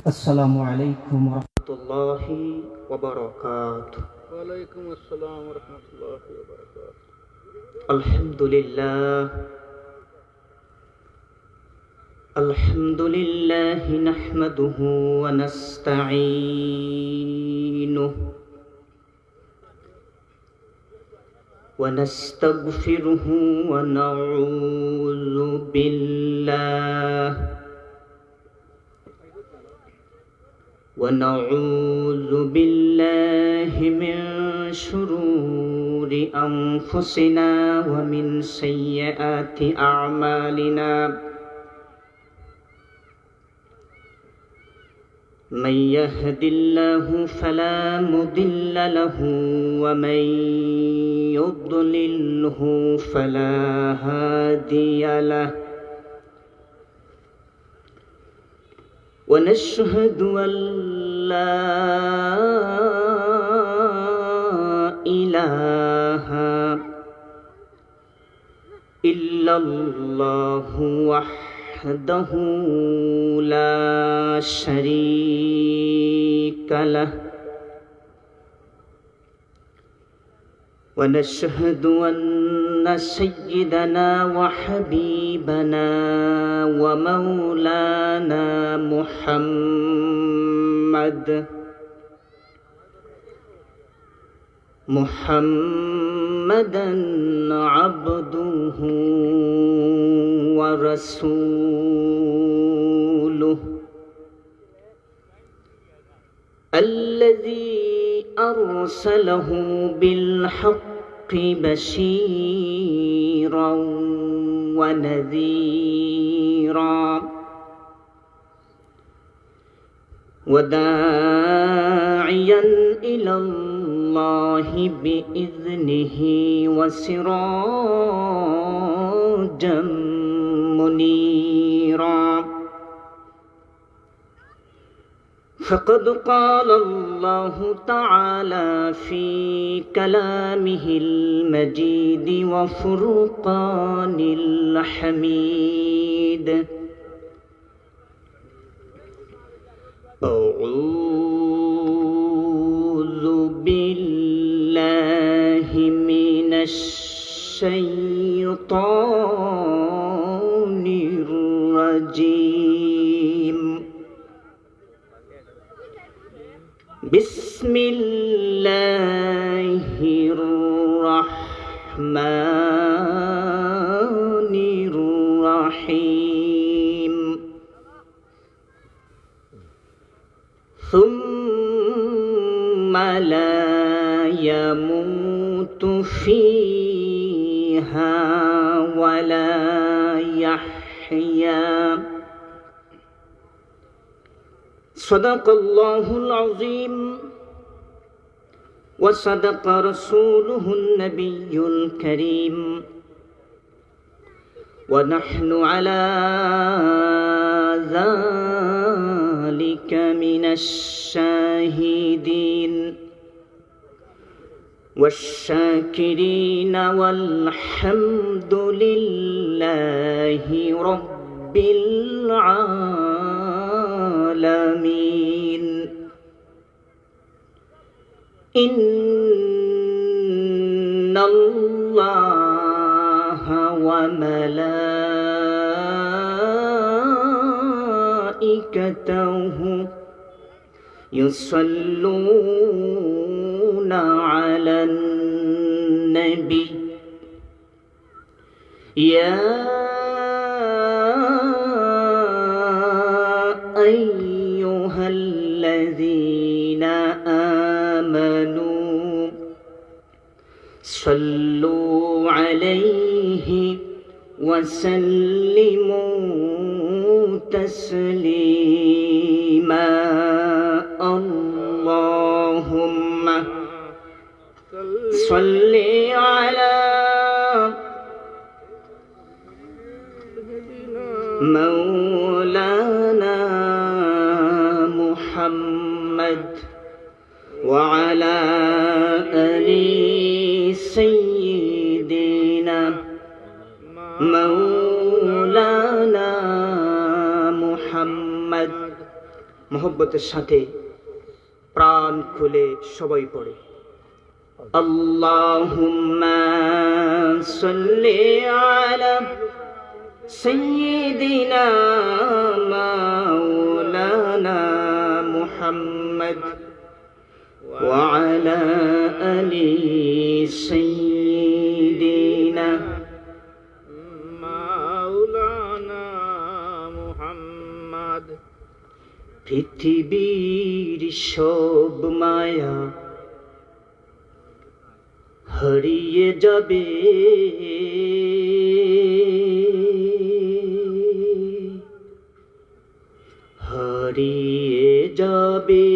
السلام عليكم ورحمة الله وبركاته. وعليكم السلام ورحمة الله وبركاته. الحمد لله نحمده ونستعينه ونستغفره ونعوذ بالله من شرور أنفسنا ومن سيئات أعمالنا. من يهد الله فلا مضل له ومن يضلله فلا هادي له. ونشهد أن لا إله إلا الله وحده لا شريك له. ونشهد أن سيدنا وحبيبنا ومولانا محمدا عبده ورسوله الذي أرسله بالحق بشيرا ونذيرا وداعيا إلى الله بإذنه وسراجا منيرا. فقد قال الله تعالى في كلامه المجيد وفرقان الحميد: أعوذ بالله من الشيطان الرجيم. بسم الله الرحمن الرحيم. ثم لا يموت فيها ولا يحيا. صدق الله العظيم وصدق رسوله النبي الكريم. ونحن على ذلك من الشاهدين والشاكرين والحمد لله رب العالمين. إن الله وملائكته يصلون على النبي يا أيها الذين آمنوا صلوا عليه وسلموا تسليما. اللهم صل على مولانا محمد وعلى آل سيدنا مولانا মোহব্বতের সাথে প্রাণ খুলে সবাই পড়ে আল্লাহুম্মা সাল্লি আলা সাইয়্যিদিনা মাওলানা মুহাম্মদ ওয়া আলা আলি সাইয়্যিদিনা মাওলানা মুহাম্মদ। পৃথিবীর সব মায়া হারিয়ে যাবে, হারিয়ে যাবে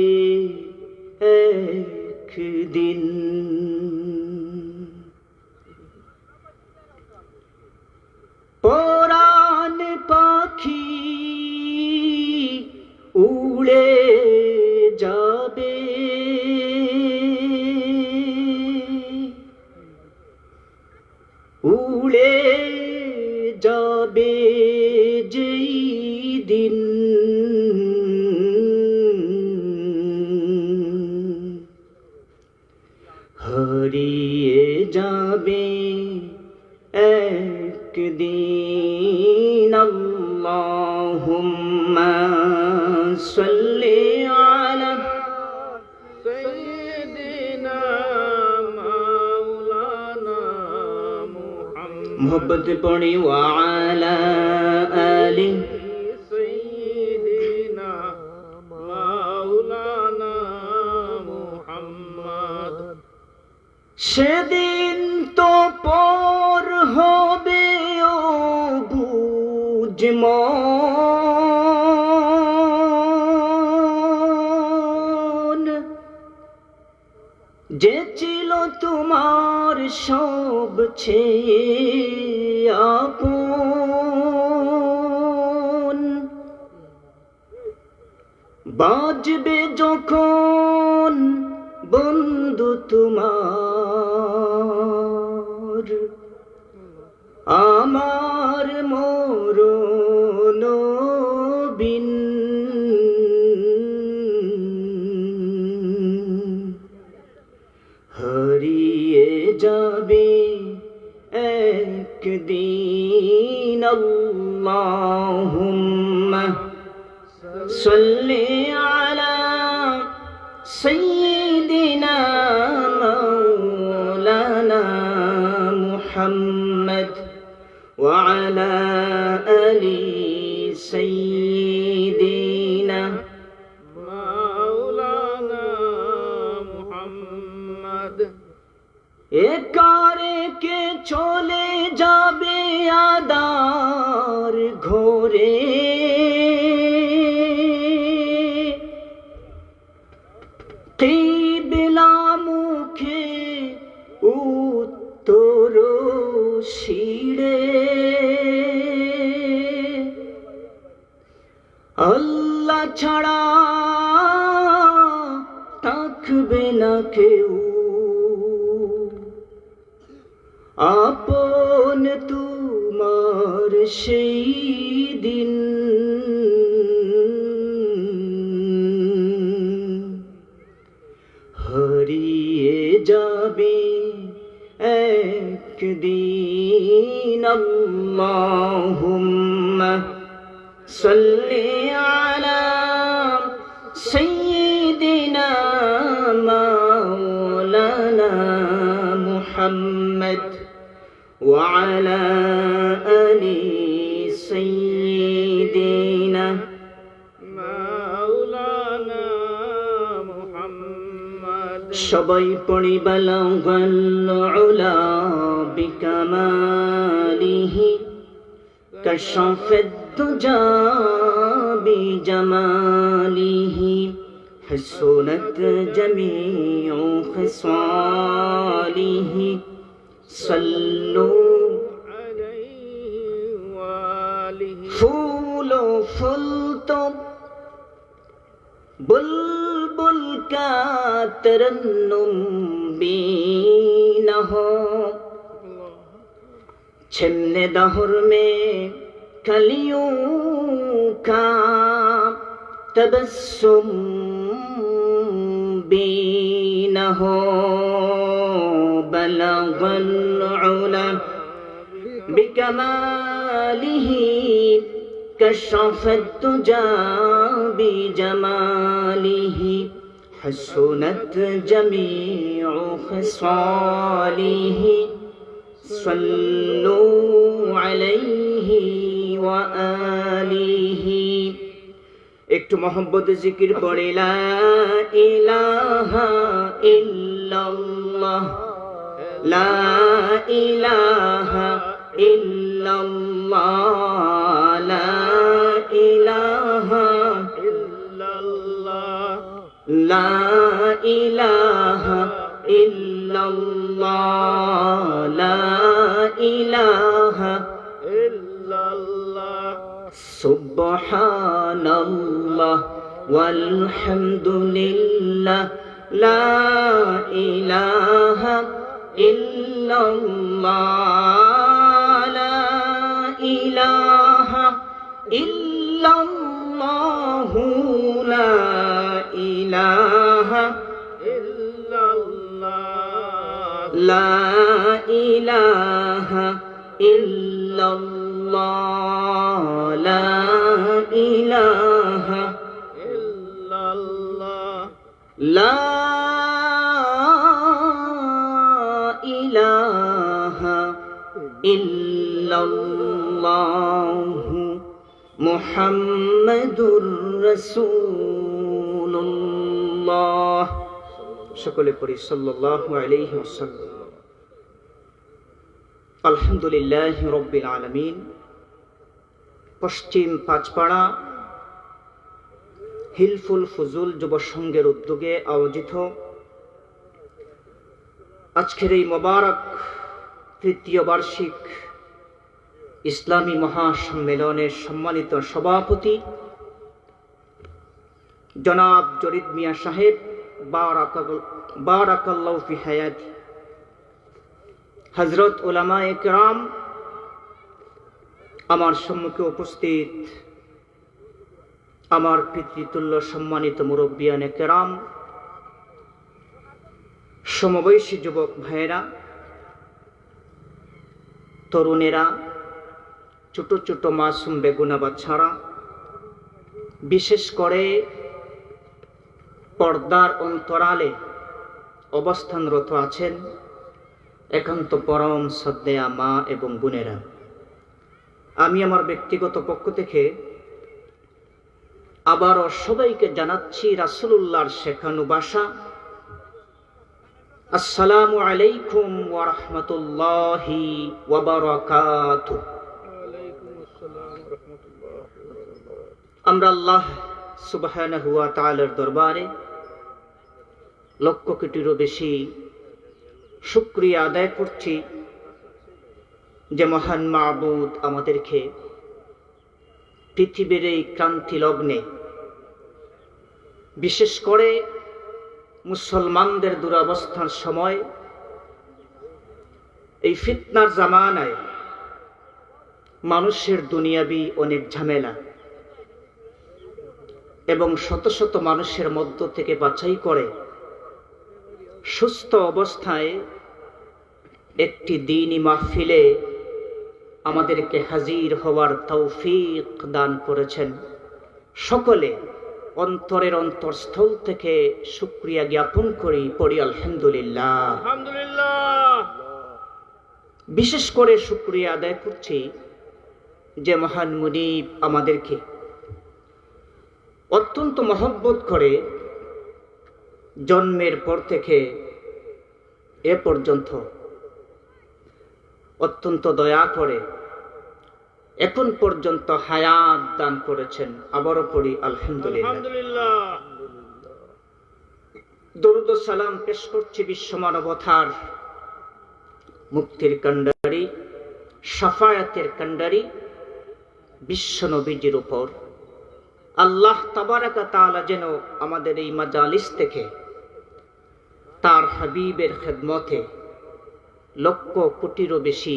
একদিন। পরাণ পাখি উড়ে যাবে, উড়ে যাবে যেই দিন, হারিয়ে যাবে একদিন। আল্লাহুম্মা সাল্লি আলা সাইয়্যিদিনা মাওলানা মুহাম্মদ। মোহব্বত পড়ি ওয়া আলা আলি সাইয়্যিদিনা মাওলানা মুহাম্মদ। সেদিন তো পর হবে ও বুঝ মন, যে ছিল তোমার সব ছেয়ে আপন। বাজবে যখন বন্ধু তোমার, আমার মরণ বিন, হারিয়ে যাবে একদিন। আল্লাহুম্মা সাল্লি আলা সাইয়্যিদিনা মাওলানা মুহাম্মদ ওয়া আলা আলি সাইয়্যিদিনা মাওলানা মুহাম্মদ। একারে কে চলে যাবে আদার ঘোরে, কিবলা মুখে উত্তর শিরে, আল্লাহ ছাড়া থাকবে না কেউ, আপন তোমার সেই দিন, হারিয়ে যাবে একদিন। আল্লাহুম্মা সাল্লি আলা সাইয়্যিদিনা মাওলানা মুহাম্মদ ওয়া আলা আলি সাইয়্যিদিনা মাওলানা মুহাম্মদ। সবাই পড়ি বালাগাল উলা বিকামালিহি কাশাফাদ দুজা বিজামালিহি হাসুনাত জামিউ খিসালিহি সাল্লু আলাইহি ওয়া আলিহি। ফুল ফুল তো बुलबुल का तरन्नुम भी न हो, छिमने दहुर में कलियों का تبسم بينه بلغ العلا بكماله كشف الدجى بجماله حسنت جميع خصاله صلوا عليه وآله একটু মহব্বত জিকির পড়ে লা ইলাহা ইল্লাল্লাহ লা ইলাহা ইল্লাল্লাহ লা ইলাহা ইল্লাল্লাহ লা ইলাহা ইল্লাল্লাহ লা ইলাহা ইল্লাল্লাহ সুবহানাল্লাহ ওয়ালহামদুলিল্লাহ লা ইলাহা ইল্লাল্লাহ লা ইলাহা ইল্লাল্লাহ লা ইলাহা ইল্লাল্লাহ লা ইলাহা ইল্লাল্লাহ লা ইলাহা ইল্লাল্লাহ লা ইলাহা ইল্লাল্লাহ মুহাম্মাদুর রাসূলুল্লাহ। সকলে পড়ি সাল্লাল্লাহু আলাইহি ওয়াসাল্লাম। আলহামদুলিল্লাহি রাব্বিল আলামিন। পশ্চিম পাঁচপাড়া হিলফুল ফুজুল যুব সংঘের উদ্যোগে আয়োজিত আজকের এই মোবারক তৃতীয় বার্ষিক ইসলামী মহাসম্মেলনের সম্মানিত সভাপতি জনাব জরিদ মিয়া সাহেব বারাকাল্লাহু ফি হায়াতি, হযরত উলামায়ে কেরাম, আমার সম্মুখে উপস্থিত আমার পিতৃতুল্য সম্মানিত মুরব্বিয়ানে কেরাম, সমবয়সী যুবক ভাইয়েরা, তরুণেরা, ছোট ছোট মাসুম বেগুনা বাচ্চারা, বিশেষ করে পর্দার অন্তরালে অবস্থানরত আছেন একান্ত পরম শ্রদ্ধেয়া মা এবং বোনেরা, আমি আমার ব্যক্তিগত পক্ষ থেকে আবারও সবাইকে জানাচ্ছি রাসূলুল্লাহর শেখানো ভাষা, আসসালামু আলাইকুম ওয়া রাহমাতুল্লাহি ওয়া বারাকাতুহু। ওয়ালাইকুম আসসালাম ওয়া রাহমাতুল্লাহি ওয়া বারাকাতুহু। আমরা আল্লাহ সুবহানাহু ওয়া তাআলার দরবারে লক্ষ কোটিরও বেশি শুকরিয়া আদায় করছি যে মহান মাবুদ আমাদেরকে পৃথিবীর এই ক্রান্তি লগ্নে, বিশেষ করে মুসলমানদের দুরবস্থার সময়, এই ফিতনার জামানায় মানুষের দুনিয়াবি অনেক ঝামেলা এবং শত শত মানুষের মধ্য থেকে বাছাই করে সুস্থ অবস্থায় একটি দ্বীনি মাহফিলে আমাদেরকে হাজির হওয়ার তৌফিক দান করেছেন। সকলে অন্তরের অন্তরস্থল থেকে শুকরিয়া জ্ঞাপন করি, পড়ি আলহামদুলিল্লাহ। আলহামদুলিল্লাহ। বিশেষ করে শুকরিয়া আদায় করছি যে মহান মুনিব আমাদেরকে অত্যন্ত মহব্বত করে জন্মের পর থেকে এ পর্যন্ত অত্যন্ত দয়া করে এখন পর্যন্ত হায়াত দান করেছেন। আবারও পড়ি আলহামদুলিল্লাহ। আলহামদুলিল্লাহ। দরুদ ও সালাম পেশ করছি বিশ্বমানবতার মুক্তির কান্ডারি, শাফায়াতের কান্ডারি বিশ্ব নবীজির উপর। আল্লাহ তাবারাকা তাআলা যেন আমাদের এই মাজালিস থেকে তার হাবিবের খেদমতে লক্ষ কোটিরও বেশি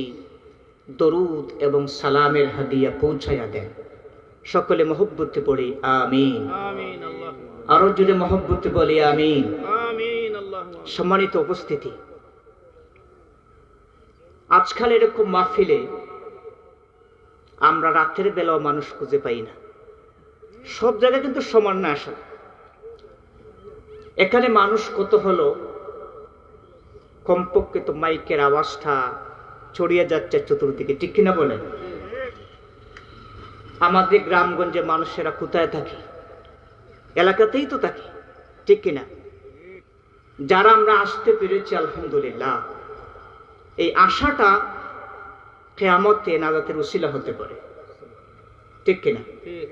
দরুদ এবং সালামের হাদিয়া পৌঁছাইয়া দেন। সকলে মহব্বতে পড়ি আমিন। আমিন আল্লাহুম্মা আরো জোরে মহব্বতে বলি আমিন। আমিন আল্লাহুম্মা সম্মানিত উপস্থিতি, আজকাল এরকম মাহফিলে আমরা রাতের বেলাও মানুষ খুঁজে পাই না। সব জায়গায় কিন্তু সমান না আসা। এখানে মানুষ কত হলো, কমপক্ষে তো মাইকের আওয়াজটা ছড়িয়ে যাচ্ছে চতুর্দিকে, ঠিক কিনা বলেন? আমাদের গ্রামগঞ্জে মানুষেরা কোথায় থাকে? এলাকাতেই তো থাকে, ঠিক কিনা? যারা আমরা আসতে পেরেছি আলহামদুলিল্লাহ, এই আশাটা কিয়ামতে নাজাতের উসিলা হতে পারে, ঠিক কিনা? ঠিক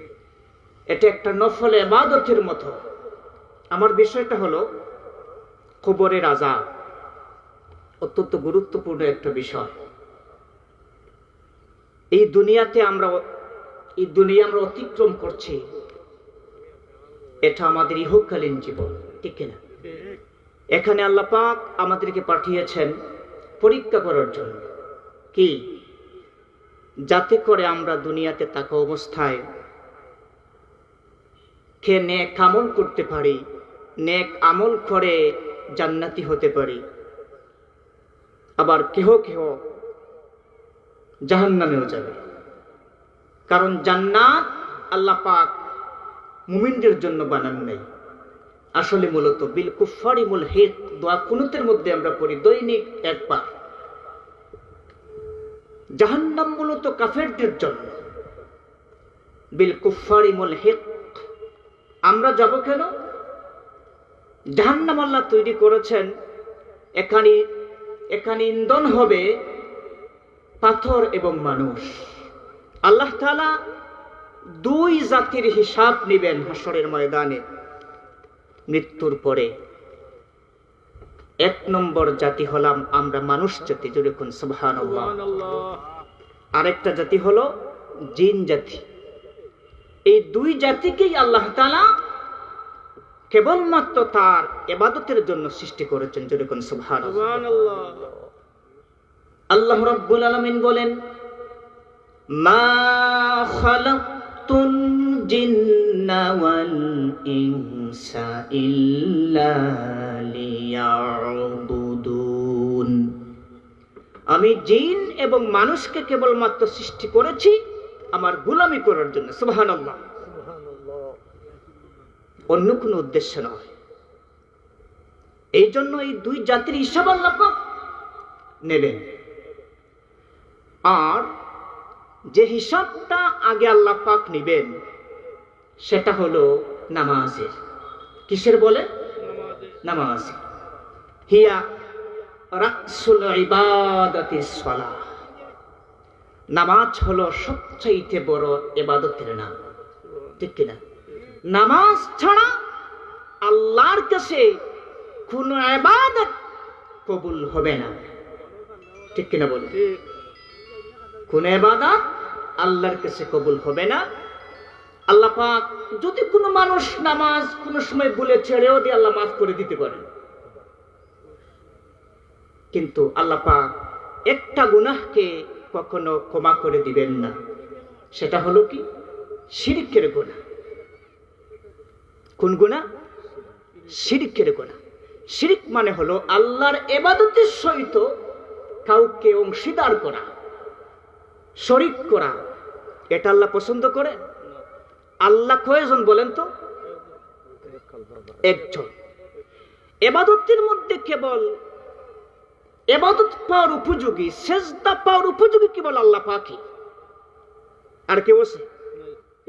এটা একটা নফল ইবাদতের মতো। আমার বিষয়টা হলো কবরের আযাব, অত্যন্ত গুরুত্বপূর্ণ একটা বিষয়। এই দুনিয়া আমরা অতিক্রম করছি, এটা আমাদের ইহকালীন জীবন, ঠিক কিনা? ঠিক এখানে আল্লাহ পাক আমাদেরকে পাঠিয়েছেন পরীক্ষা করার জন্য, কি যাতে করে আমরা দুনিয়াতে থাকা অবস্থায় নেক আমল করতে পারি, নেক আমল করে জান্নাতি হতে পারি, আবার কেহ কেহ জাহান্নামেও যাবে। কারণ জান্নাত আল্লাহ পাক মুমিনদের জন্য বানান নাই। আসলে মূলত বিল কুফারি মুলহিক দোয়া কুনুতের মধ্যে আমরা পড়ি দৈনিক একবার, জাহান্নাম মূলত কাফেরদের জন্য। বিল কুফারি মুলহিক, আমরা যাব কেন? জাহান্নাম আল্লাহ তৈরি করেছেন, এখানে ইন্ধন হবে পাথর এবং মানুষ। আল্লাহ তাআলা দুই জাতির হিসাব নেবেন হাসরের ময়দানে মৃত্যুর পরে। এক নম্বর জাতি হলাম আমরা মানুষ জাতি, যেরকম সুবহানাল্লাহ। সুবহানাল্লাহ আরেকটা জাতি হলো জিন জাতি। এই দুই জাতিকেই আল্লাহ তাআলা কেবলমাত্র তার ইবাদতের জন্য সৃষ্টি করেছেন, যেরকম সুবহানাল্লাহ। সুবহানাল্লাহ আল্লাহ রাব্বুল আলামিন বলেন, মা খালাকতুল জিন্না ওয়াল ইনসা ইল্লা লিয়াবুদুন। আমি জিন এবং মানুষকে কেবলমাত্র সৃষ্টি করেছি আমার গোলামি করার জন্য, সুবহানাল্লাহ। অন্য কোনো উদ্দেশ্য নয়। এই জন্য এই দুই জাতির হিসাব আল্লাহ পাক নেবেন। আর যে হিসাবটা আগে আল্লাহ পাক নেবেন সেটা হলো নামাজের। কিসের বলে? নামাজ। হিয়া রাসুল ইবাদাতিস সালাহ। নামাজ হলো সবচাইতে বড় ইবাদতের নাম, ঠিক কিনা? নামাজ ছাড়া আল্লাহর কাছে কোন ইবাদত কবুল হবে না, ঠিক কিনা বলে? ঠিক কোন ইবাদত আল্লাহর কাছে কবুল হবে না। আল্লাহ পাক যদি কোনো মানুষ নামাজ কোনো সময় ভুলে ছেড়েও দিয়ে আল্লাহ মাফ করে দিতে পারেন, কিন্তু আল্লাহ পাক একটা গুনাহকে কখনো ক্ষমা করে দিবেন না। সেটা হলো কি? শিরকের গুনাহ। কোন গুনাহ? শিরকের গুনাহ। শিরক মানে হলো আল্লাহর ইবাদতের সহিত কাউকে অংশীদার করা, শরীক করা। এটা আল্লাহ পছন্দ করে? আল্লাহ কয়জন বলেন তো? একজন। ইবাদতের মধ্যে কেবল ইবাদত পাওয়ার উপযোগী, সেজদা পাওয়ার উপযোগী কেবল আল্লাহ পাকই। আর কেউ আছে?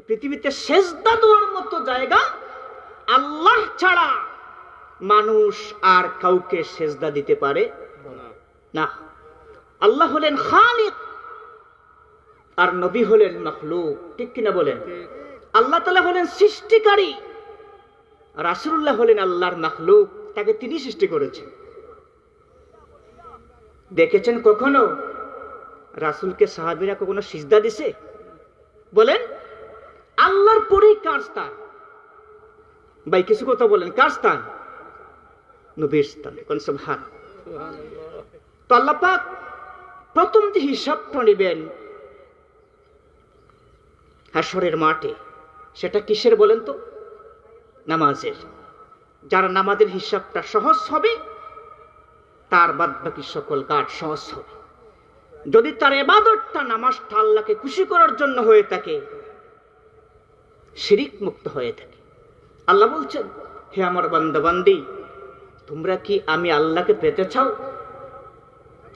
পৃথিবীতে সেজদা দেওয়ার মতো জায়গা আল্লাহ ছাড়া মানুষ আর কাউকে সেজদা দিতে পারে না। আল্লাহ হলেন খালিক আর নবী হলেন মাখলুক, ঠিক কিনা বলেন? আল্লাহ তাআলা হলেন সৃষ্টিকারী, রাসূলুল্লাহ হলেন আল্লাহর মাখলুক, তাকে তিনি সৃষ্টি করেছেন। দেখেছেন কখনো রাসূলকে সাহাবীরা কখনো সিজদা দিছে? বলেন আল্লাহর পরেই কার স্থান? ভাই কিছু কথা বলেন, কার স্থান? নবীর স্থান। কোন সুবহানাল্লাহ। তো আল্লাহ পাক প্রথম যে হিসাবটা নেবেন হাসরের মাঠে। সেটা কিসের বলেন তো? নামাজের। যার নামাজের হিসাবটা সহজ হবে তার বাদবাকি সকল কাজ সহজ হবে। যদি তার ইবাদতটা, নামাজটা আল্লাহকে খুশি করার জন্য হয়ে থাকে, শিরিক মুক্ত হয়ে থাকে। আল্লাহ বলছেন, হে আমার বান্দা বান্দি, তোমরা কি আমি আল্লাহকে পেতে চাও?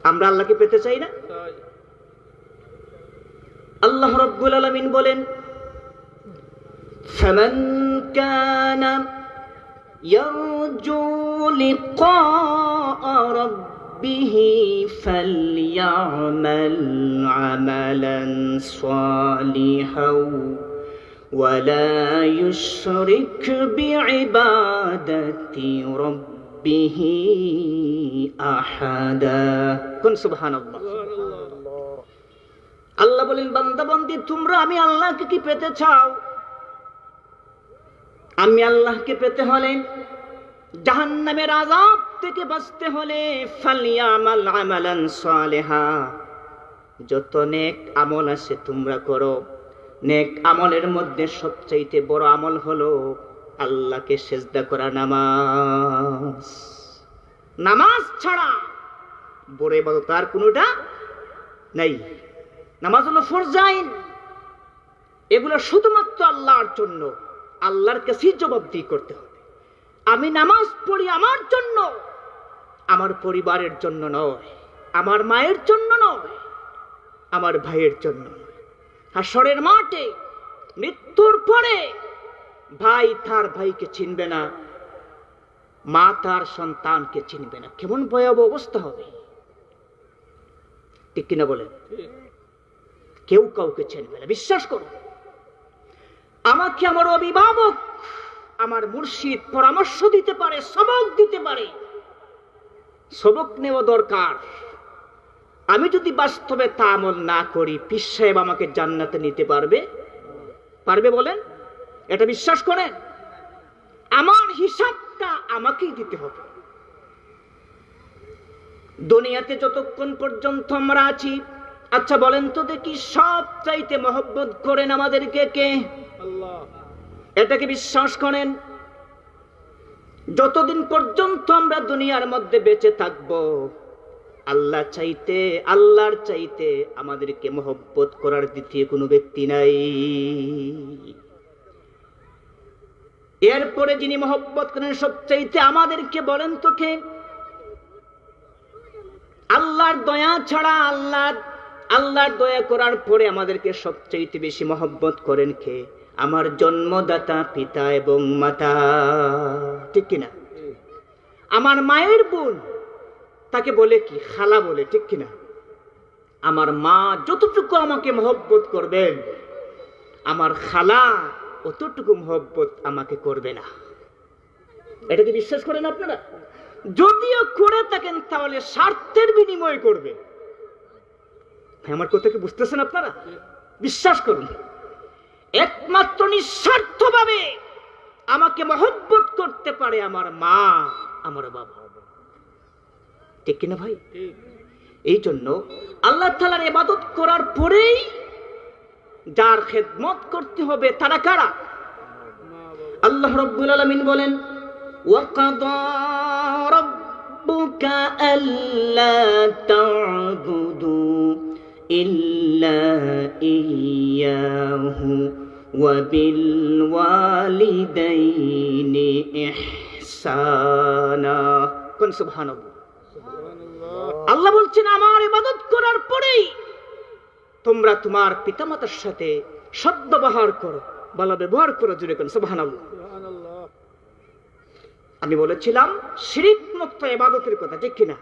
আমরা আল্লাহকে পেতে চাই না? তাই আল্লাহ রাব্বুল আলামিন বলেন, ফামান কানা ইয়ারজু লিকা রাব্বিহি ফালইয়ামাল আমালান সালিহাও ওয়ালা ইউশরিক বিইবাদাতি রাব্বিহি আহাদা। কোন সুবহানাল্লাহ। সুবহানাল্লাহ। আল্লাহ বলেন, বান্দা বান্দি, তোমরা আমি আল্লাহকে কি পেতে চাও? আমি আল্লাহকে পেতে হলে, জাহান্নামের আযাব থেকে বাঁচতে হলে, ফালইয়ামাল আমালান সালিহা, যত নেক আমল আছে তোমরা করো। নেক আমলের মধ্যে সবচাইতে বড় আমল হলো আল্লাহকে সিজদা করা, নামাজ। নামাজ ছাড়া বড় ইবাদত আর কোনোটা নাই। নামাজ হলো ফরজ আইন। এগুলো শুধুমাত্র আল্লাহর জন্য, আল্লাহর কাছেই জবাবদিহি করতে হবে। আমি নামাজ পড়ি আমার জন্য, আমার পরিবারের জন্য নয়, আমার মায়ের জন্য নয়, আমার ভাইয়ের জন্য নয়। হাসরের মাঠে মৃত্যুর পরে ভাই তার ভাইকে চিনবে না, মা তার সন্তানকে চিনবে না। কেমন ভয়াবহ অবস্থা হবে, ঠিক কিনা বলেন? ঠিক। কেউ কাউকে চিনবে না। বিশ্বাস করো, আমাকে আমার অভিভাবক, আমার মুর্শিদ পরামর্শ দিতে পারে, সবক দিতে পারে, সবক নেওয়া দরকার। আমি যদি বাস্তবে তা আমল না করি, পীর সাহেব আমাকে জান্নাতে নিতে পারবে? পারবে বলেন? এটা বিশ্বাস করেন? আমার হিসাবটা আমাকেই দিতে হবে। দুনিয়াতে যতক্ষণ পর্যন্ত আমরা আছি, আচ্ছা বলেন তো দেখি, সব চাইতে মহব্বত করেন আমাদেরকে কে? আল্লাহ। এটাকে বিশ্বাস করেন? যতদিন পর্যন্ত আমরা দুনিয়ার মধ্যে বেঁচে থাকব, আল্লাহর চাইতে আমাদেরকে মহব্বত করার দ্বিতীয় কোনো ব্যক্তি নাই। এরপরে যিনি মহব্বত করেন সবচাইতে আমাদেরকে, বলেন তো কে? আল্লাহর দয়া ছাড়া, আল্লাহর দয়া করার পরে আমাদেরকে সবচাইতে বেশি মহব্বত করেন কে? আমার জন্মদাতা পিতা এবং মাতা, ঠিক কিনা? আমার মায়ের বোন, তাকে বলে কি? খালা বলে, ঠিক কিনা? আমার মা যতটুকু আমাকে মহব্বত করবেন, আমার খালা অতটুকু মহব্বত আমাকে করবে না। এটা কি বিশ্বাস করেন আপনারা? যদিও করে থাকেন তাহলে স্বার্থের বিনিময়ে করবে। আমার কথা কি বুঝতেছেন আপনারা? বিশ্বাস করুন, একমাত্র নিঃস্বার্থভাবে আমাকে মহব্বত করতে পারে আমার মা, আমার বাবা, ঠিক কিনা ভাই? ঠিক। এই জন্য আল্লাহ তাআলার ইবাদত করার পরেই যার খেদমত করতে হবে তারা কারা? মা বাবা। আল্লাহ রাব্বুল আলামিন বলেন, ওয়াকাদা রাব্বুকা আল্লা তা'বুদু ইল্লা ইয়্যাহু ওয়া বিল ওয়ালিদাইনি ইহসানা। কোন সুবহানাল্লাহ। সুবহানাল্লাহ। আল্লাহ বলছেন, আমার ইবাদত করার পরেই তোমরা তোমার পিতামাতার সাথে সদ্ব্যবহার করো, ভালো ব্যবহার করো। জুড়ে কোন সুবহানাল্লাহ। সুবহানাল্লাহ। আমি বলেছিলাম শিরিক মুক্ত ইবাদতের কথা, ঠিক কিনা?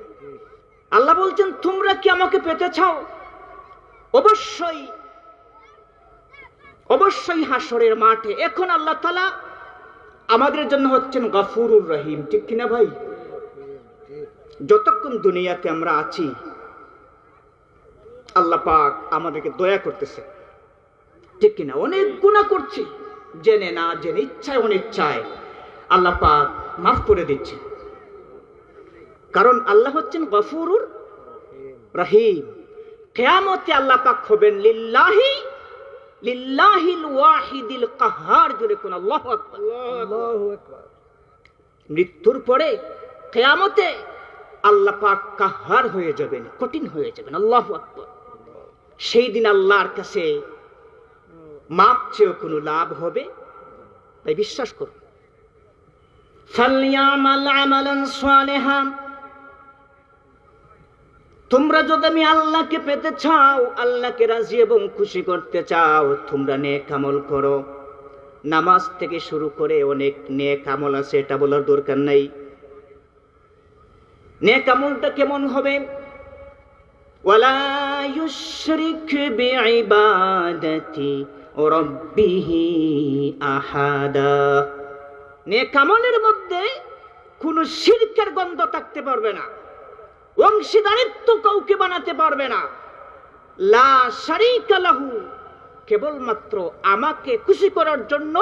আল্লাহ বলছেন, তোমরা কি আমাকে পেতে চাও? অবশ্যই অবশ্যই হাসরের মাঠে। এখন আল্লাহ তাআলা আমাদের জন্য হচ্ছেন গফুরুর রহিম, ঠিক কিনা ভাই? যতক্ষণ দুনিয়াতে আমরা আছি, আল্লাহ পাক আমাদেরকে দয়া করতেছে, ঠিক কিনা? অনেক গুনাহ করছি, জেনে না জেনে, ইচ্ছায় অনিচ্ছায়, আল্লাহ পাক মাফ করে দিচ্ছে। কারণ আল্লাহ হচ্ছেন গফুরুর রহিম। কিয়ামতে আল্লাহ পাক হবেন লিল্লাহি লিল্লাহিল ওয়াহিদিল কাহ্হার, জোরে কোন আল্লাহু আকবার। আল্লাহু আকবার। মৃত্যুর পরে কিয়ামতে আল্লাহ পাক কাহ্হার হয়ে যাবেন, কঠিন হয়ে যাবেন। আল্লাহু আকবার। সেই দিন আল্লাহর কাছে মাপ চেয়েও কোনো লাভ হবে? তাই বিশ্বাস করুন। ফালইয়ামাল আমালান সালিহান, তোমরা যদি আমি আল্লাহকে পেতে চাও, আল্লাহকে রাজি এবং খুশি করতে চাও, তোমরা নেক আমল করো। নামাজ থেকে শুরু করে অনেক নেক আমল আছে, এটা বলার দরকার নাই। নেক আমলটা কেমন হবে? ওয়ালা ইউশরিক বিইবাদাতি রাব্বিহি আহাদা। নেক আমলের মধ্যে কোনো শিরকের গন্ধ থাকতে পারবে না, অংশীদারিত্ব কাউকে বানাতে পারবে না। লা শারীকা লাহু, কেবলমাত্র আমাকে খুশি করার জন্য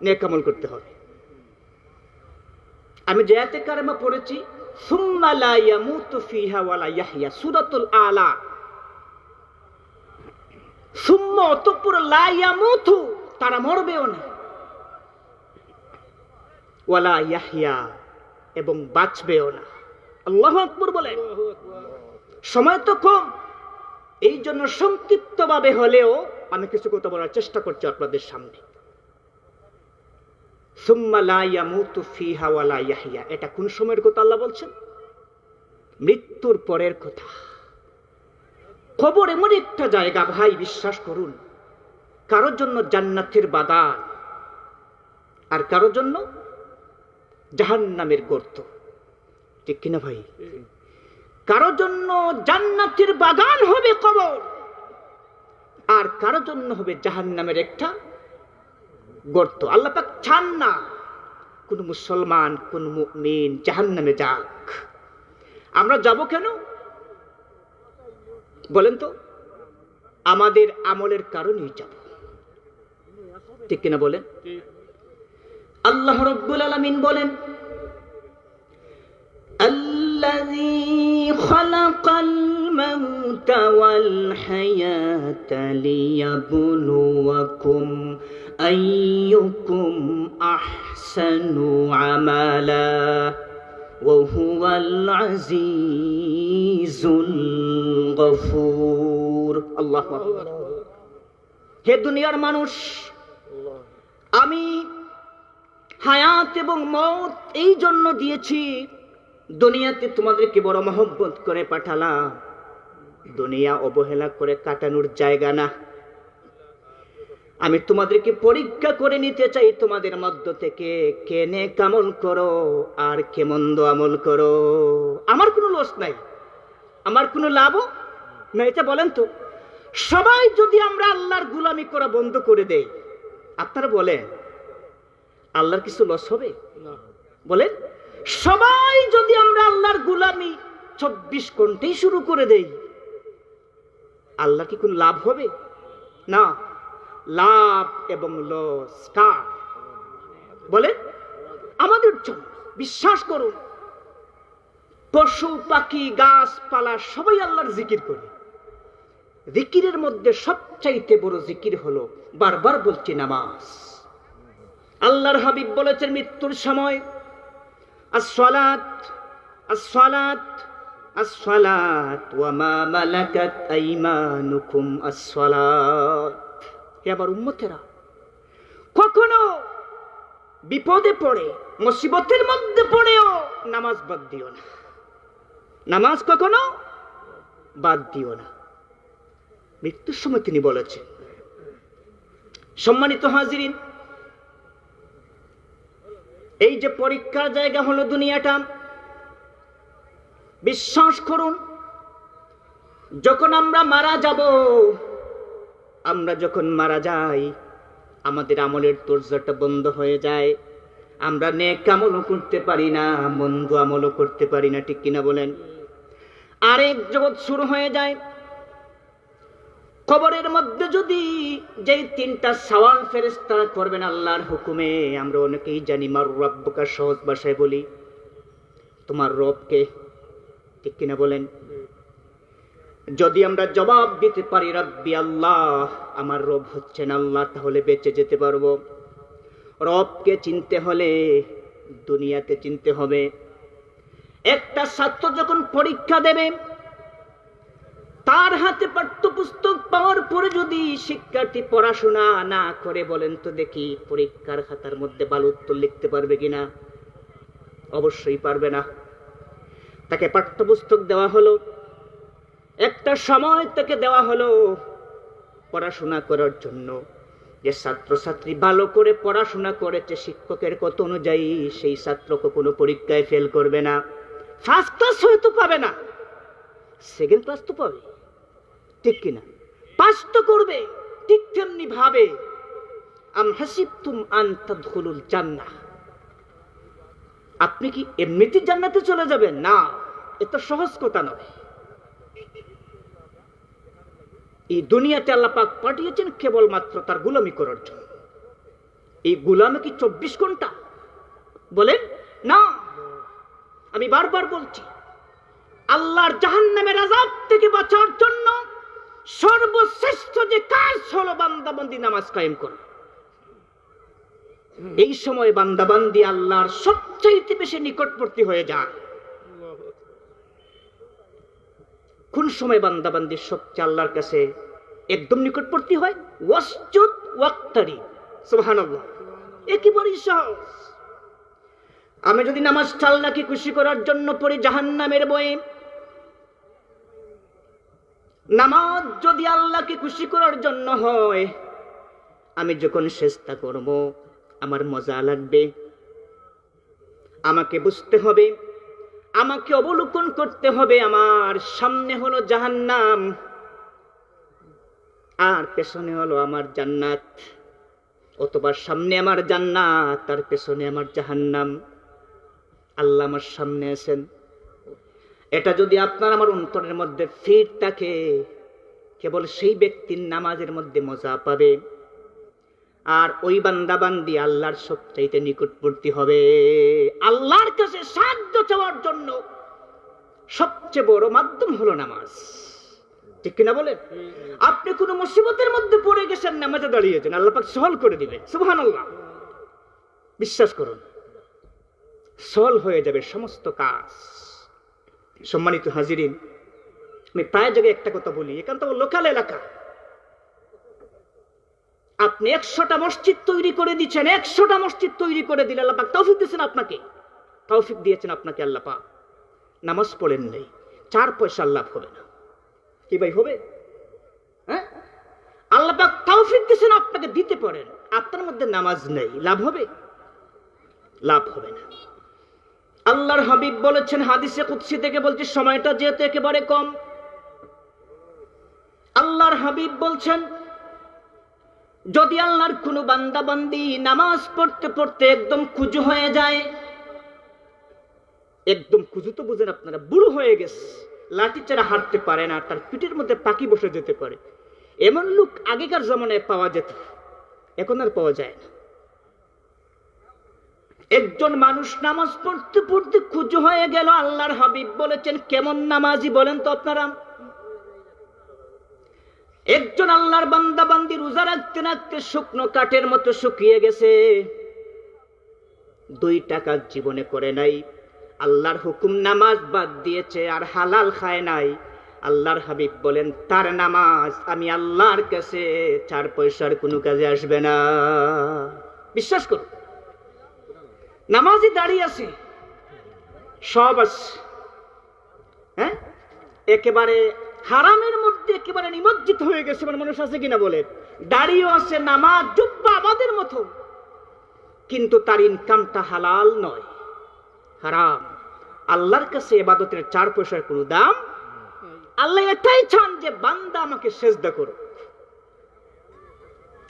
নেক আমল করতে হবে। আমি যে আয়াতে কারিমা পড়েছি, সুম্মা লা ইয়ামুতু ফিহা ওয়া লা ইয়াহইয়া, সূরাতুল আলা। সুম্মা, অতঃপর, লা ইয়ামুতু, তারা মরবেও না, ওয়া লা ইয়াহইয়া, এবং বাঁচবেও না। আল্লাহু আকবার বলেন। সময় তো কম, এই জন্য সংক্ষিপ্ত ভাবে হলেও আমি কিছু কথা বলার চেষ্টা করছি আপনাদের সামনে। সুম্মা লা ইয়ামুতু ফিহা ওয়া লা ইয়াহইয়া, এটা কোন সময়ের কথা আল্লাহ বলছেন? মৃত্যুর পরের কথা। কবর এমন একটা জায়গা ভাই, বিশ্বাস করুন, কারোর জন্য জান্নাতের বাগান, আর কারোর জন্য জাহান্নামের গর্ত। ঠিক কিনা ভাই? কারোর জন্য জান্নাতের বাগান হবে কবর, আর কারোর জন্য হবে জাহান্নামের একটা গর্ত। আল্লাহ পাক চান না কোন মুসলমান, কোন মুমিন জাহান্নামে যাক। আমরা যাব কেন বলেন তো? আমাদের আমলের কারণেই যাব। ঠিক কিনা বলেন? আল্লাহ রাব্বুল আলামিন বলেন, الذي خلق الموت والحياة ليبلوكم أيكم أحسن عملا وهو العزيز الغفور। الله أكبر। হে দুনিয়ার মানুষ, আমি হায়াত এবং মওত এই জন্য দিয়েছি, দুনিয়াতে তোমাদেরকে বড় মহব্বত করে পাঠালাম। দুনিয়া অবহেলা করে কাটানোর জায়গা না। আমি তোমাদেরকে পরীক্ষা করে নিতে চাই, তোমাদের মধ্য থেকে কে নেক আমল করো আর কে মন্দ আমল করো। আমার কোনো লস নাই, আমার কোনো লাভও না। এটা বলেন তো, সবাই যদি আমরা আল্লাহর গোলামি করা বন্ধ করে দেই, আপনারা বলেন আল্লাহর কিছু লস হবে? বলেন, সবাই যদি আমরা আল্লাহর গোলামি 24 ঘন্টাই শুরু করে দেই, আল্লাহ কি কোন লাভ হবে? না। লাভ এবং লস কার? বলেন, আমাদের জন্য। বিশ্বাস করুন, পশু পাখি গাছপালা সবাই আল্লাহর জিকির করে। জিকিরের মধ্যে সবচাইতে বড় জিকির হলো, বারবার বলছি, নামাজ। আল্লাহর হাবিব বলেছেন মৃত্যুর সময়, আসসালাত আসসালাত আসসালাত ওয়া মা মালাকাত আইমানুকুম আসসালাত। হে আমার উম্মতেরা, কখনো বিপদে পড়ে, মুসিবতের মধ্যে পড়েও নামাজ বাদ দিও না। নামাজ কখনো বাদ দিও না। মৃত্যুর সময় তিনি বলেছেন। সম্মানিত হাজিরিন, এই যে পরীক্ষার জায়গা হলো দুনিয়াটা, বিশ্বাস করুন, যখন আমরা মারা যাব, আমরা যখন মারা যাই, আমাদের আমলের দরজাটা বন্ধ হয়ে যায়। আমরা নেক আমলও করতে পারি না, মন্দ আমলও করতে পারি না। ঠিক কিনা বলেন? আরেক জগৎ শুরু হয়ে যায়। কবরের মধ্যে যদি যেই 3টা সওয়াল ফেরেশতা করবেন আল্লাহর হুকুমে, আমরা অনেকেই জানি মার রব্বুকা, সহজ ভাষায় বলি, তোমার রব কে? ঠিক কিনা বলেন? যদি আমরা জবাব দিতে পারি রব্বি আল্লাহ, আমার রব হচ্ছেন আল্লাহ, তাহলে বেঁচে যেতে পারবো। রবকে চিনতে হলে দুনিয়াতে চিনতে হবে। একটা ছাত্র যখন পরীক্ষা দেবে, তার হাতে পাঠ্যপুস্তক পাওয়ার পরে যদি শিক্ষার্থী পড়াশোনা না করে, বলেন তো দেখি পরীক্ষার খাতার মধ্যে ভালো উত্তর লিখতে পারবে কিনা? অবশ্যই পারবে না। তাকে পাঠ্যপুস্তক দেওয়া হলো, একটা সময় তাকে দেওয়া হলো পড়াশোনা করার জন্য। যে ছাত্রছাত্রী ভালো করে পড়াশোনা করেছে শিক্ষকের কথা অনুযায়ী, সেই ছাত্রকে কোনো পরীক্ষায় ফেল করবে না। ফার্স্ট ক্লাস হয়তো পাবে না, সেকেন্ড ক্লাস তো পাবে, ঠিক কিনা? পাস তো করবে। ঠিক তেমনি ভাবে আম হাসিবতুম আন তাদখুলুল জান্নাহ, আপনি কি এমনিতেই জান্নাতে চলে যাবেন? না, এত সহজ কথা নয়। এই দুনিয়াতে আল্লাহ পাক পাঠিয়েছেন কেবলমাত্র তার গোলামি করার জন্য। এই গোলামি কি 24 ঘন্টা? বলেন না। আমি বারবার বলছি, আল্লাহর জাহান্নামের আযাব থেকে বাঁচার জন্য সর্বশ্রেষ্ঠ যে কাজ হলো বান্দাবান্দি নামাজ কায়েম করা। এই সময় বান্দাবান্দি আল্লাহর সবচেয়ে বেশি নিকটবর্তী হয়ে যায়। কোন সময় বান্দাবান্দি সবচেয়ে আল্লাহর কাছে একদম নিকটবর্তী হয়? ওয়াসজুদ ওয়াক্তারিব। সুবহানাল্লাহ, একেবারেই সহজ। আমি যদি নামাজটা আল্লাহকে খুশি করার জন্য পড়ি জাহান্নামের ভয়ে, নামাজ যদি আল্লাহকে খুশি করার জন্য হয়, আমি যখন সেজদা করব আমার মজা লাগবে। আমাকে বুঝতে হবে, আমাকে অবলোকন করতে হবে, আমার সামনে হলো জাহান্নাম আর পেছনে হলো আমার জান্নাত, অথবা সামনে আমার জান্নাত আর পেছনে আমার জাহান্নাম। আল্লাহ আমার সামনে আছেন, এটা যদি আপনার আমার অন্তরের মধ্যে ফিট থাকে, কেবল সেই ব্যক্তির নামাজের মধ্যে মজা পাবে। আর ওই বান্দাবান্দি আল্লাহর সবচাইতে নিকটবর্তী হবে। আল্লাহর কাছে সাহায্য চাওয়ার জন্য সবচেয়ে বড় মাধ্যম হলো নামাজ, ঠিক কিনা বলেন? আপনি কোনো মুসিবতের মধ্যে পড়ে গেছেন, নামাজে দাঁড়িয়েছেন, আল্লাহ পাক সহল করে দিবে। সুবহানাল্লাহ, বিশ্বাস করুন, সহল হয়ে যাবে সমস্ত কাজ। সম্মানিত হাজিরিন, আমি প্রায় জায়গায় একটা কথা বলি, এখান তো লোকাল এলাকা। আপনি 100টা মসজিদ তৈরি করে দিচ্ছেন, 100টা মসজিদ তৈরি করে দিলে আল্লাহ পাক তৌফিক দিয়েছেন আপনাকে, তৌফিক দিয়েছেন আপনাকে আল্লাহ পাক। নামাজ পড়েন নেই, 4 পয়সা লাভ হবে না। কি ভাই হবে? হ্যাঁ, আল্লাহ পাক তৌফিক দিয়েছেন আপনাকে, দিতে পারেন, আপনার মধ্যে নামাজ নেই, লাভ হবে? লাভ হবে না। আল্লাহর হাবিব বলেছেন, হাদিসে কুদসি থেকে বলছি, সময়টা যেহেতু একেবারে কম, আল্লাহর হাবিব বলছেন, যদি আল্লাহর কোনো বান্দা বান্দি নামাজ পড়তে পড়তে একদম কুজু হয়ে যায়, একদম কুজু তো বুঝেন আপনারা, বুড়ো হয়ে গেছে, লাঠি ছাড়া হাঁটতে পারে না, তার পিঠের মধ্যে পাখি বসে যেতে পারে, এমন লোক আগেকার জামানায় পাওয়া যেত, এখন আর পাওয়া যায় না। একজন মানুষ নামাজ পড়তে পড়তে কুজু হয়ে গেল, আল্লাহর হাবিব বলেছেন, কেমন নামাজি বলেন তো আপনারা? একজন আল্লাহর বান্দা বান্দি রোজা রাখতে রাখতে শুকনো কাঠের মতো শুকিয়ে গেছে, 2 টাকা জীবনে করে নাই, আল্লাহর হুকুম নামাজ বাদ দিয়েছে আর হালাল খায় নাই। আল্লাহর হাবিব বলেন, তার নামাজ আমি আল্লাহর কাছে 4 পয়সার কোনো কাজে আসবে না। বিশ্বাস করুন, নামাজে দাঁড়িয়ে আছে, সব আছে, হ্যাঁ, একেবারে হারামের মধ্যে একেবারে নিমজ্জিত হয়ে গেছে মানুষ, আছে কিনা বলেন? দাঁড়িয়েও আছে, নামাজ জুব্বা আমাদের মতো, কিন্তু তার ইনকামটা হালাল নয়, হারাম। আল্লাহর কাছে ইবাদতের 4 পয়সার কোনো দাম। আল্লাহ এটাই চান যে বান্দা আমাকে সেজদা করো,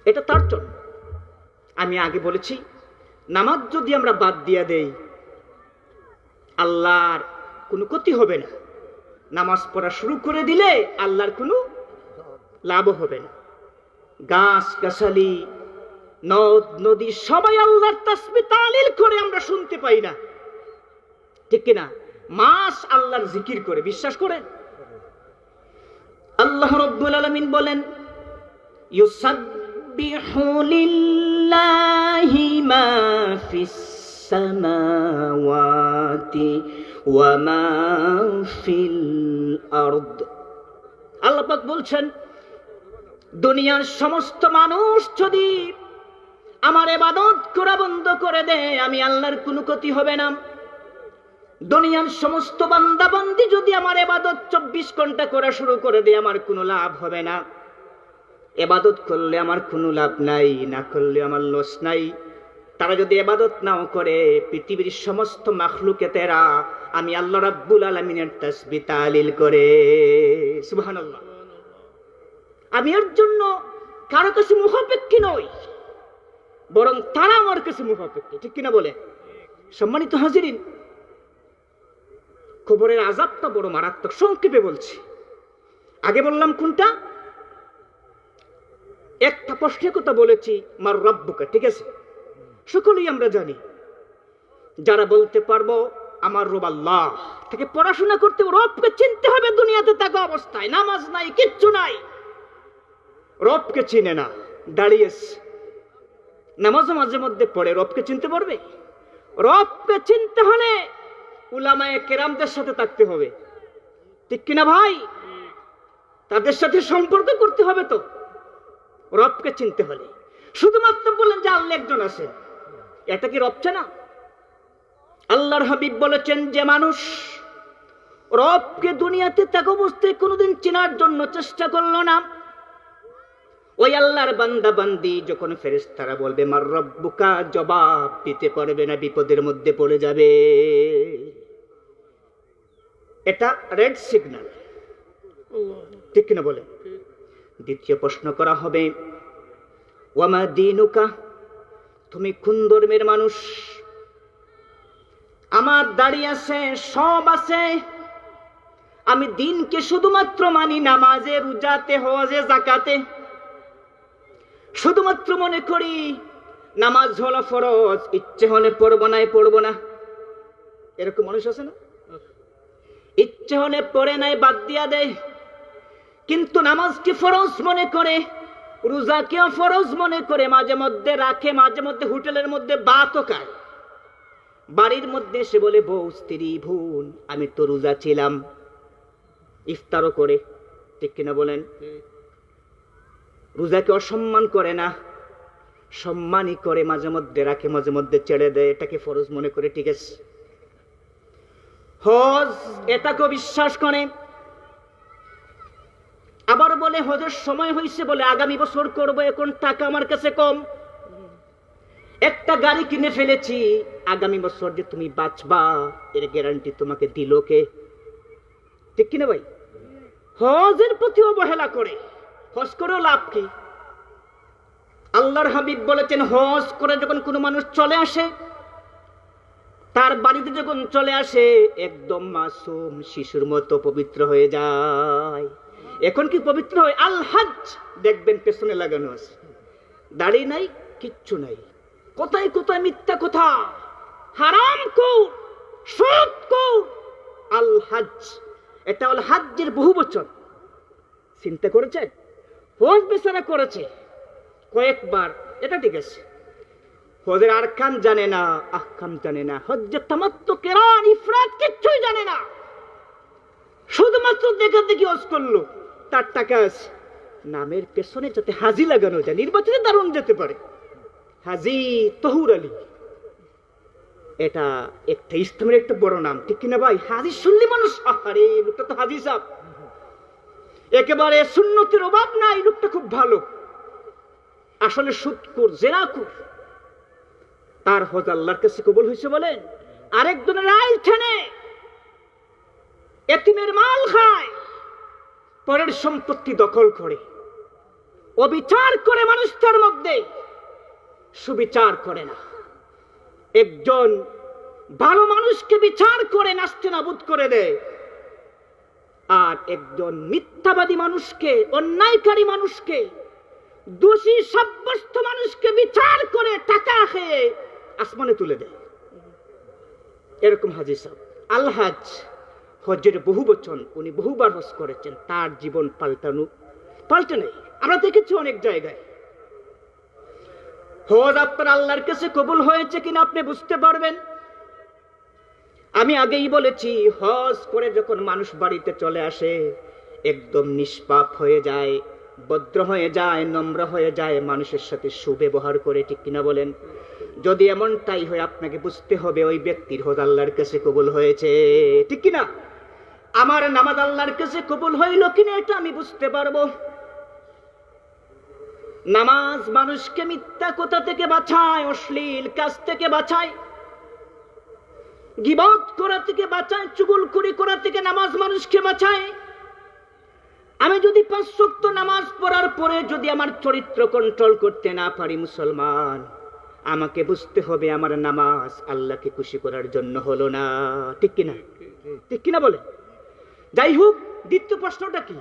এটা তার জন্য। আমি আগে বলেছি, নামাজ যদি আমরা বাদ দিয়ে দেই, আল্লাহর কোনো ক্ষতি হবে না। নামাজ পড়া শুরু করে দিলে আল্লাহর কোনো লাভ হবে না। গাছ গাছালি, নদ নদী সবাই আল্লাহর তাসবিহ তাহলিল করে আমরা শুনতে পাই না, ঠিক কিনা? মাস আল্লাহর জিকির করে, বিশ্বাস করেন? আল্লাহ রাব্বুল আলামিন বলেন, ইউসাব্বিহু লিল্লাহি মা ফিস সামাওয়াতি ওয়া মা ফিল আরদ। আল্লাহ পাক বলছেন, দুনিয়ার সমস্ত মানুষ যদি আমার ইবাদত করা বন্ধ করে দেয়, আমি আল্লাহর কোনো ক্ষতি হবে না। দুনিয়ার সমস্ত বান্দা বান্দি যদি আমার ইবাদত 24 ঘন্টা করা শুরু করে দেয়, আমার কোনো লাভ হবে না। ইবাদত করলে আমার কোনো লাভ নাই, না করলে আমার লস নাই। তারা যদি ইবাদত নাও করে, পৃথিবীর সমস্ত মাখলুকাতেরা আমি আল্লাহ রাব্বুল আলামিনের তাসবিহ তাহলিল করে। সুবহানাল্লাহ। আমি এর জন্য কারো কাছে মুখাপেক্ষী নই, বরং তারা আমার কাছে মুখাপেক্ষী, ঠিক কিনা বলে? সম্মানিত হাজিরিন, কবরের আযাবটা বড় মারাত্মক। সংক্ষেপে বলছি। আগে বললাম কোনটা? একটা প্রশ্নের কথা বলেছি, মার রব্বুকা, ঠিক আছে? সকলেই আমরা জানি। যারা বলতে পারবো আমার রব আল্লাহ, তাকে পড়াশোনা করতে রবকে চিনতে হবে। দুনিয়াতে থাকা অবস্থায় নামাজ নাই, কিচ্ছু নাই, রবকে চিনে না, দাঁড়িয়েছে, নামাজও মাঝে মধ্যে পড়ে, রবকে চিনতে পারবে? রবকে চিনতে হলে উলামায়ে কেরামদের সাথে থাকতে হবে, ঠিক কিনা ভাই? তাদের সাথে সম্পর্ক করতে হবে তো রবকে চিনতে হলে। শুধুমাত্র বলেন যে আল্লাহ একজন আছে, এটা কি রব চেনা? আল্লাহর হাবিব বলেছেন, যে মানুষ রবকে দুনিয়াতে থাকা অবস্থায় কোনোদিন চেনার জন্য চেষ্টা করলো না, ওই আল্লাহর বান্দা বান্দি যখন ফেরেশতারা বলবে মার রব্বুকা, জবাব দিতে পারবে না, বিপদের মধ্যে পড়ে যাবে। এটা রেড সিগন্যাল, ঠিক কিনা বলে? দ্বিতীয় প্রশ্ন করা হবে, ওয়ামা দীনুকা, তুমি কোন ধর্মের মানুষ? আমার দাড়ি আছে, সব আছে, আমি দিনকে শুধুমাত্র মানি নামাজে, রোজাতে, হজে, যাকাতে। শুধুমাত্র মনে করি নামাজ হলো ফরজ, ইচ্ছে হলে পড়বো না, পড়বো না। এরকম মানুষ আছে না? ইচ্ছে হলে পড়ে নাই, বাদ দিয়া দেয়। কিন্তু নামাজকে ফরজ মনে করে, রোজাকেও ফরজ মনে করে, মাঝে মধ্যে রাখে, মাঝে মধ্যে হোটেলের মধ্যে ভাতও খায়। বাড়ির মধ্যে এসে বলে, বউ, স্ত্রী, বোন, আমি তো রোজা ছিলাম, ইফতারও করে, ঠিক কিনা বলেন? রোজাকে অসম্মান করে না, সম্মানই করে, মাঝে মধ্যে রাখে, মাঝে মধ্যে ছেড়ে দেয়, এটাকে ফরজ মনে করে, ঠিক আছে? হজ, এটাকেও বিশ্বাস করে। আবার বলে হজের সময় হয়েছে, বলে আগামী বছর করবো, এখন টাকা আমার কাছে কম, একটা গাড়ি কিনে ফেলেছি, আগামী বছর যে তুমি বাঁচবা এর গ্যারান্টি তোমাকে দিল কে? ঠিক কিনা ভাই? হজের প্রতি অবহেলা করে, হজ করেও লাভ কি? আল্লাহর হাবিব বলেছেন, হজ করে যখন কোনো মানুষ চলে আসে, তার বাড়িতে যখন চলে আসে, একদম মাসুম শিশুর মতো পবিত্র হয়ে যায়। এখন কি পবিত্র হয়? আল হজ দেখবেন পেছনে লাগানো আছে, দাড়ি নাই, কিচ্ছু নাই, কোথায় কোথায় মিথ্যা কথা, হারাম কর, সুদ কর। আল হজ, এটা হল হজ্জের বহু বচন। চিন্তা করেছে? হজ বেচারা করেছে কয়েকবার, এটা ঠিক আছে। হজের আরকান জানে না, আহকাম জানে না, হজ্জের তামাত্তু, কিরান, ইফরাদ কিচ্ছুই জানে না, শুধুমাত্র দেখা দেখি হজ করলো, তার টাকা আছে, নামের পেছনে যাতে হাজি লাগানো যায়, নির্বাচনে দারুণ যেতে পারে, হাজি তহুর আলী, এটা একটা ইসলামের একটা বড় নাম, ঠিক কিনা ভাই? হাজি শুনলে মানুষ, আরে লোকটা তো হাজি সাহেব, একেবারে সুন্নতের অভাব নাই, লোকটা খুব ভালো। আসলে সুদখোর, জেনাখোর। তার হজ আল্লাহর কাছে কবুল হয়েছে বলেন? আরেকজনের আইল ছেনে, এতিমের মাল খায়, পরের সম্পত্তি দখল করে, অবিচার করে, মানুষটার মধ্যে সুবিচার করে না। একজন ভালো মানুষকে বিচার করে নাস্তে নাবুদ করে দেয়, আর একজন মিথ্যাবাদী মানুষকে, অন্যায়কারী মানুষকে, দোষী সাব্যস্ত মানুষকে বিচার করে টাকা খেয়ে আসমানে তুলে দেয়। এরকম হাজি সাহেব। আল হজ, হজ্জের বহু বচন, উনি বহুবার হজ করেছেন, তার জীবন পাল্টে নেই। আমরা দেখেছি অনেক জায়গায়। হজ আপনার আল্লাহর কাছে কবুল হয়েছে কিনা আপনি বুঝতে পারবেন। আমি আগেই বলেছি, হজ করে যখন মানুষ বাড়িতে চলে আসে একদম নিষ্পাপ হয়ে যায়, ভদ্র হয়ে যায়, নম্র হয়ে যায়, মানুষের সাথে সুব্যবহার করে, ঠিক কিনা বলেন? যদি এমনটাই হয় আপনাকে বুঝতে হবে ওই ব্যক্তির হজ আল্লাহর কাছে কবুল হয়েছে, ঠিক কিনা? আমার নামাজ আল্লাহর কাছে কবুল হইল কিনা এটা আমি বুঝতে পারবো। নামাজ মানুষকে মিথ্যা কথা থেকে বাঁচায়, অশ্লীল কাজ থেকে বাঁচায়, গীবত করা থেকে বাঁচায়, চুগলখড়ি করা থেকে নামাজ মানুষকে বাঁচায়। আমি যদি 5 ওয়াক্ত নামাজ পড়ার পরে যদি আমার চরিত্র কন্ট্রোল করতে না পারি মুসলমান, আমাকে বুঝতে হবে আমার নামাজ আল্লাহকে খুশি করার জন্য হলো না, ঠিক কিনা? ঠিক কিনা বলে? যাই হোক, দ্বিতীয় প্রশ্নটা কি?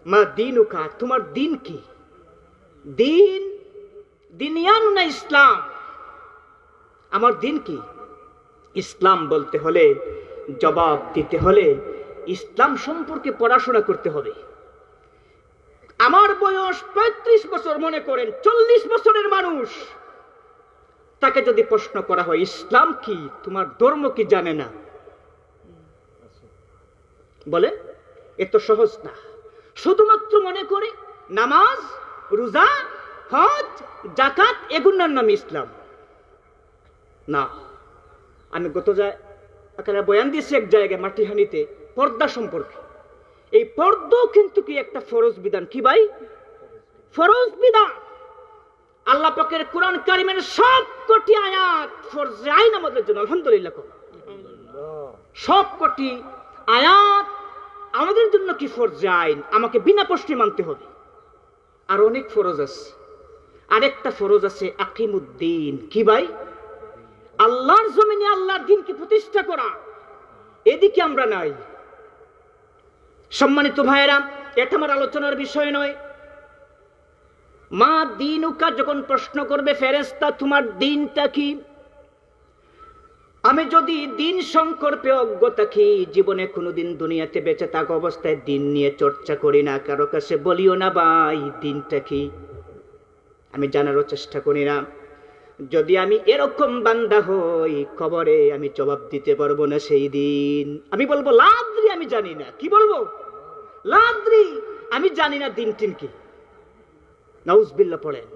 মা দীনুকা, তোমার দিন কি? দিন দিনিয়ান না ইসলাম? আমার দিন কি? ইসলাম বলতে হলে, জবাব দিতে হলে ইসলাম সম্পর্কে পড়াশোনা করতে হবে। আমার বয়স 35 বছর, মনে করেন 40 বছরের মানুষ, তাকে যদি প্রশ্ন করা হয় ইসলাম কি, তোমার ধর্ম কি, জানে না, বলে এত সহজ না। শুধুমাত্র মনে করে নামাজ, রোজা, হজ, যাকাত এগুলোর নাম ইসলাম না। আমি গত বয়ান দিয়েছি এক জায়গায় মাটিহানিতে পর্দা সম্পর্কে। এই পর্দাও কিন্তু কি একটা ফরজ বিধান, কি ভাই? ফরজ বিধান। আল্লাহ পাকের কোরআন কারিমের সব কটি আয়াত ফরজে আইন আমাদের জন্য, আলহামদুলিল্লাহ। সব কটি আয়াত আমাদের জন্য কি ফরজে আইন, আমাকে বিনা প্রশ্নে মানতে হবে। আর অনেক ফরজ আছে। আরেকটা ফরজ আছে আকিমুদ্দিন, কি ভাই? আল্লাহর জমিনে আল্লাহর দিনকে প্রতিষ্ঠা করা। এদিকে আমরা নাই। সম্মানিত ভাইয়েরা, এটা আমার আলোচনার বিষয় নয়। মা দীনুকা যখন প্রশ্ন করবে ফেরেশতা, তোমার দিনটা কি? আমি যদি দিন সংকল্পে অজ্ঞ থাকি, জীবনে কোনোদিন দুনিয়াতে বেঁচে থাকা অবস্থায় দিন নিয়ে চর্চা করি না, কারো কাছে বলিও না ভাই দিনটা কি, আমি জানারও চেষ্টা করি না, যদি আমি এরকম বান্দা হই, কবরে আমি জবাব দিতে পারবো না সেই দিন। আমি বলবো লাদ্রি, আমি জানি না। কি বলবো? লাদ্রি, আমি জানি না দিন টিন কি। নাউজুবিল্লাহ পড়েন,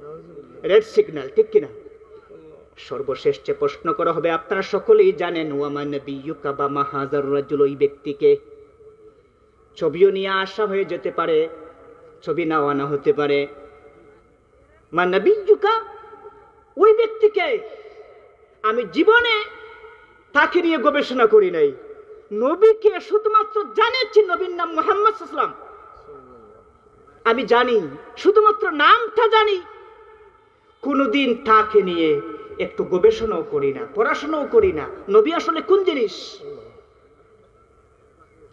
রেড সিগন্যাল, ঠিক কিনা? সর্বশেষ যে প্রশ্ন করা হবে, আপনারা সকলেই জানেন, ওয়ামা নবিয়্যুকা বা মা হাযার রাজুল, ওই ব্যক্তিকে ছবিও নিয়ে আসা হয়ে যেতে পারে, ছবি নাও আনা হতে পারে। মা নবিয়্যুকা, ওই ব্যক্তিকে আমি জীবনে তাকে নিয়ে গবেষণা করি নাই। নবীকে শুধুমাত্র জানেছি, নবীর নাম মুহাম্মদ সাল্লাল্লাহু আলাইহি ওয়াসাল্লাম, আমি জানি, শুধুমাত্র নামটা জানি। কোনদিন তাকে নিয়ে একটু গবেষণাও করি না, পড়াশোনাও করি না, নবী আসলে কোন জিনিস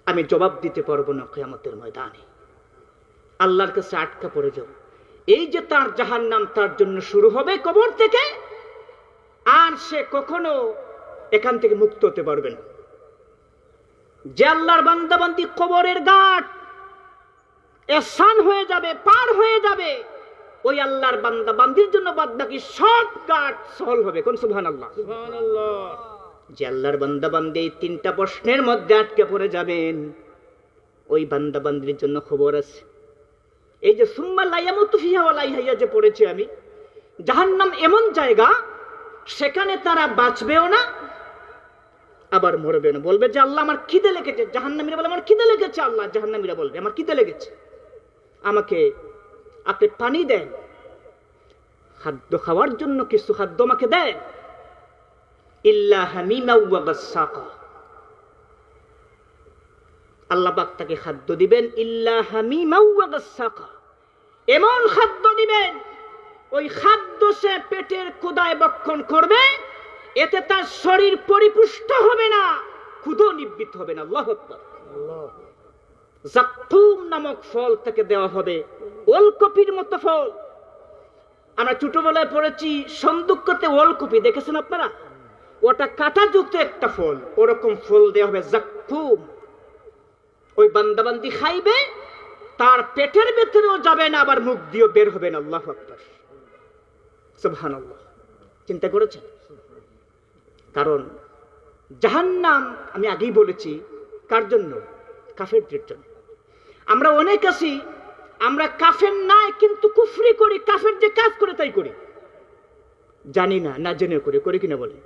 আমি জবাব দিতে পারবো না কিয়ামতের ময়দানে। আল্লাহর কাছে আটকা পড়ে যাব। এই যে তার জাহান্নাম তার জন্য শুরু হবে কবর থেকে, আর সে কখনো এখান থেকে মুক্ত হতে পারবে না। যে আল্লাহর বান্দাবান্দি কবরের ঘাট এহসান হয়ে যাবে, পার হয়ে যাবে, ওই আল্লাহর বান্দাবান্দির জন্য বাদবাকি সব ঘাট সহল হবে। কোন সুবহানাল্লাহ। সুবহানাল্লাহ। যে আল্লাহর বান্দাবান্দি এই 3টা প্রশ্নের মধ্যে আটকে পড়ে যাবেন, ওই বান্দাবান্দির জন্য খবর আছে। এই যে সুম্মা লা ইয়ামুতু ফিহা ওয়া লা ইয়াহইয়া যে পড়েছি আমি, জাহান্নাম এমন জায়গা, সেখানে তারা বাঁচবেও না, আবার মরবে না। বলবে যে আল্লাহ আমার খিদে লেগেছে, জাহান্নামীরা বলে আমার খিদে লেগেছে, আল্লাহ জাহান্নামীরা বলবে আমার খিদে লেগেছে, আমাকে আপনি পানি দেন, খাদ্য খাওয়ার জন্য কিছু খাদ্য আমাকে দেন। ইল্লা হামিমা ওয়া গাসসাকা, আল্লাহ পাক তাকে খাদ্য দিবেন, ইল্লা হামিমা ওয়া গাসসাকা, এমন খাদ্য দিবেন, ওই খাদ্য সে পেটের ক্ষুধায় ভক্ষণ করবে, এতে তার শরীর পরিপুষ্ট হবে না, ক্ষুধা নিবৃত্ত হবে না। আল্লাহু আকবার। জাক্তুম নামক ফল তাকে দেওয়া হবে, ওলকপির মতো ফল। আমরা ছোটবেলায় পড়েছি সন্দুকতে ওলকপি, দেখেছেন আপনারা? ওটা কাঁটাযুক্ত একটা ফল, ওরকম ফল দেওয়া হবে, জাক্তুম। ওই বান্দাবান্দি খাইবে, তার পেটের ভেতরেও যাবে না, আবার মুখ দিয়েও বের হবে না। আল্লাহু আকবার, সুবহানাল্লাহ। চিন্তা করেছেন? কারণ জাহান্নাম আমি আগেই বলেছি কার জন্য? কাফেরদের জন্য। আমরা অনেক আছি, আমরা কাফের নাই কিন্তু কুফরি করি, কাফের যে কাজ করে তাই করি, জানি না, না জেনে করি কিনা বলে।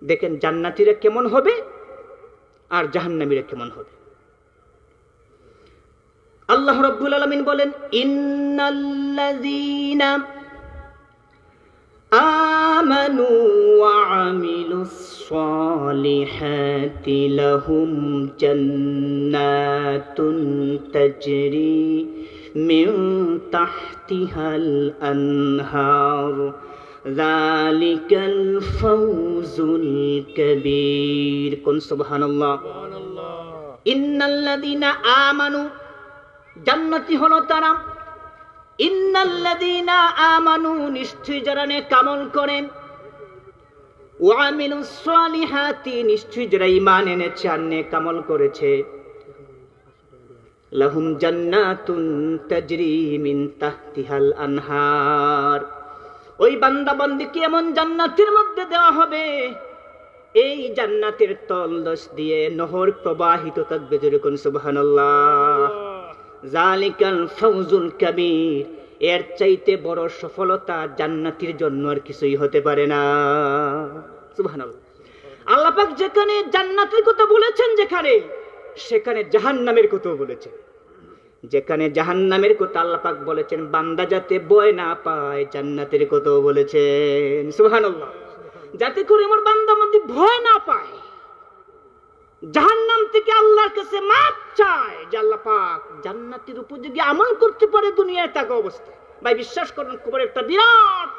দেখেন জান্নাতীরা কেমন হবে আর জাহান্নামীরা কেমন হবে। আল্লাহ রাব্বুল আলামিন বলেন, ইন্নাল্লাযীনা আমানু ওয়া আমিলুস সালিহাতি লাহুম জান্নাতুন তাজরি মিন তাহতিহাল আনহার যালিকাল ফাওজুল কাবীর। কোন সুবহানাল্লাহ। ইন্নাল্লাযীনা আমানু, জান্নাতি হলো তারা। ইন্নাল্লাযীনা আমানু, নিশ্চয়ই যারা নেক আমল করেন। ওয়া আমিলুস সালিহাতি, নিশ্চয়ই যারা ঈমান এনেছে আর নেক আমল করেছে। লাহুম জান্নাতুন তাজরি মিন তাহতিহাল আনহার, ওই বান্দাবান্দিকে এমন জান্নাতের মধ্যে দেওয়া হবে, এই জান্নাতের তলদেশ দিয়ে নহর প্রবাহিত থাকবে। যেরকম সুবহানাল্লাহ। যালিকাল ফাওজুল কাবীর, এর চাইতে বড় সফলতা জান্নাতীর জন্য আর কিছুই হতে পারে না। সুবহানাল্লাহ। আল্লাহ পাক যেখানে জান্নাতের কথা বলেছেন, সেখানে জাহান্নামের কথা বলেছেন। যেখানে জাহান্নামের কথা আল্লাহ পাক বলেছেন, বান্দা যাতে ভয় না পায়, জান্নাতের কথা বলেছেন। সুবহানাল্লাহ। যাতে করে আমার বান্দা মধ্যে ভয় না পায়, জাহান্নাম থেকে আল্লাহর কাছে মাপ চায়, যে আল্লাহ পাক জান্নাতের উপযোগী আমল করতে পারে দুনিয়ায় থাকা অবস্থায়। ভাই বিশ্বাস করুন, কবর একটা বিরাট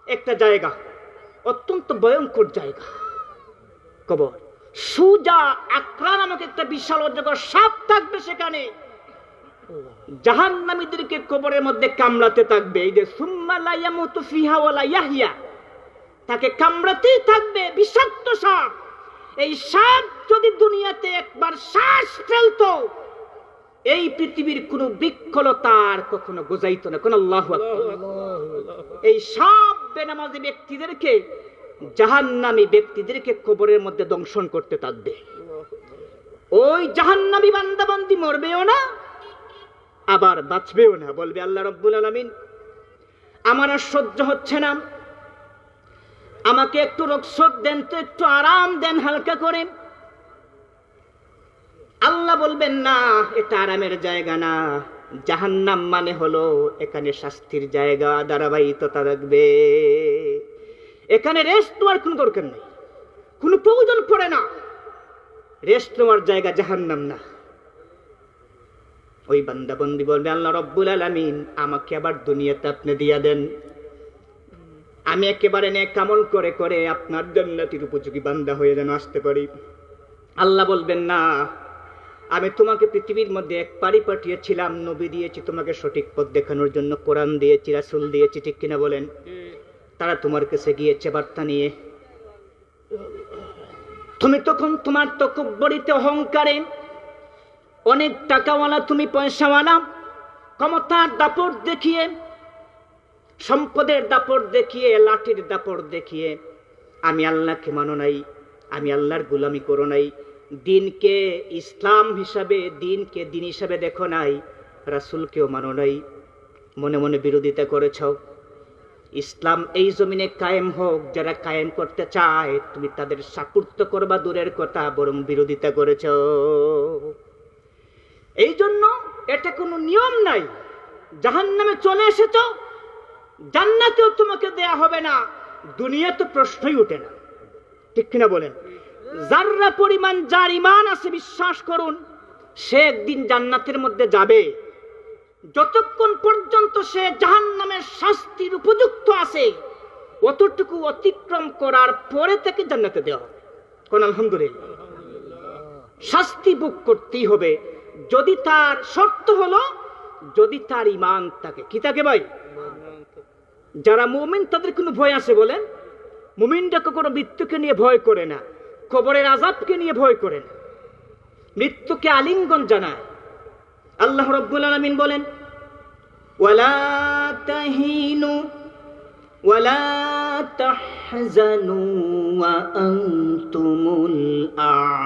একটা জায়গা, অত্যন্ত ভয়ঙ্কর জায়গা কবর। সুজা আকরা নামক একটা বিশাল অজগর সাপ থাকবে সেখানে, জাহান্নামীদেরকে কবরের মধ্যে কামড়াতে থাকবে। এই যে সুম্মা লা ইয়ামুতু ফিহা ওয়া লা ইয়াহইয়া, তাকে কামড়াতেই থাকবে বিষাক্ত সাপ। এই সাপ যদি দুনিয়াতে একবার শ্বাস ফেলতো, এই পৃথিবীর কোন বৃক্ষলতার কখনো গজাইত না। কোন আল্লাহু আকবার। এই সাপ বেনামাজি ব্যক্তিদেরকে, জাহান্নামী ব্যক্তিদেরকে কবরের মধ্যে দংশন করতে থাকবে। ওই জাহান্নামী বান্দাবান্দি মরবেও না, আবার বাঁচবেও না। বলবে আল্লাহ রাব্বুল আলামিন, আমার আর সহ্য হচ্ছে না, আমাকে একটু রক্ষক দেন তো, একটু আরাম দেন হালকা করে। আল্লাহ বলবেন, না, এটা আরামের জায়গা না। জাহান্নাম মানে হলো এখানে শাস্তির জায়গা, ধারাবাহিকতা থাকবে। এখানে রেস্ট নেওয়ার কোনো দরকার নেই, কোনো প্রয়োজন পড়ে না। রেস্ট নেওয়ার জায়গা জাহান্নাম না। ওই বান্দাবন্দি বলবে, আল্লাহ রাব্বুল আলামিন, আমাকে আবার দুনিয়াতে আপনি দিয়া দেন, আমি একেবারে নেক আমল করে করে আপনার জান্নাতের উপযোগী বান্দা হয়ে যেন আসতে পারি। আল্লাহ বলবেন, না, আমি তোমাকে পৃথিবীর মধ্যে এক পারি পাঠিয়েছিলাম, নবী দিয়েছি তোমাকে সঠিক পথ দেখানোর জন্য, কোরআন দিয়েছি, রাসূল দিয়েছি, ঠিক কিনা বলেন? তারা তোমার কাছে গিয়েছে বার্তা নিয়ে। তুমি তখন তোমার তকব্বরিতে, অহংকারে, অনেক টাকাওয়ালা, তুমি পয়সাওয়ালা, ক্ষমতার দাপট দেখিয়ে, সম্পদের দাপট দেখিয়ে, লাঠির দাপট দেখিয়ে আমি আল্লাহকে মানো নাই, আমি আল্লাহর গোলামি করো নাই, দিনকে ইসলাম হিসাবে, দিনকে দিন হিসাবে দেখো নাই, রাসূলকেও মানো নাই, মনে মনে বিরোধিতা করেছ। ইসলাম এই জমিনে কায়েম হোক, যারা কায়েম করতে চায় তুমি তাদের সাকুর্ত করবা দূরের কথা, বরং বিরোধিতা করেছ। এই জন্য এটা কোনো নিয়ম নাই। জাহান্নামে চলে এসেছ, জান্নাতেও তোমাকে দেয়া হবে না, দুনিয়া তো প্রশ্নই ওঠে না, ঠিক কিনা বলেন? যাররা পরিমাণ যার ঈমান আছে, বিশ্বাস করুন, সে একদিন জান্নাতের মধ্যে যাবে। যতক্ষণ পর্যন্ত সে জাহান্নামের শাস্তির উপযুক্ত আছে, অতটুকু অতিক্রম করার পরে তাকে জান্নাতে দেওয়া হবে। কোন আলহামদুলিল্লাহ। শাস্তি ভোগ করতেই হবে, যদি তার শর্ত হলো, যদি তার ঈমান থাকে। কি থাকে ভাই? যারা মুমিন তাদের কোনো ভয় আছে বলেন? মুমিনরা কখনো মৃত্যুকে নিয়ে ভয় করে না, কবরের আযাবকে নিয়ে ভয় করে না। মৃত্যুকে আলিঙ্গন জানায়। আল্লাহ রাব্বুল আলামিন বলেন, ওয়ালা তাহিনু ওয়ালা তাহজানু ওয়া আনতুমুল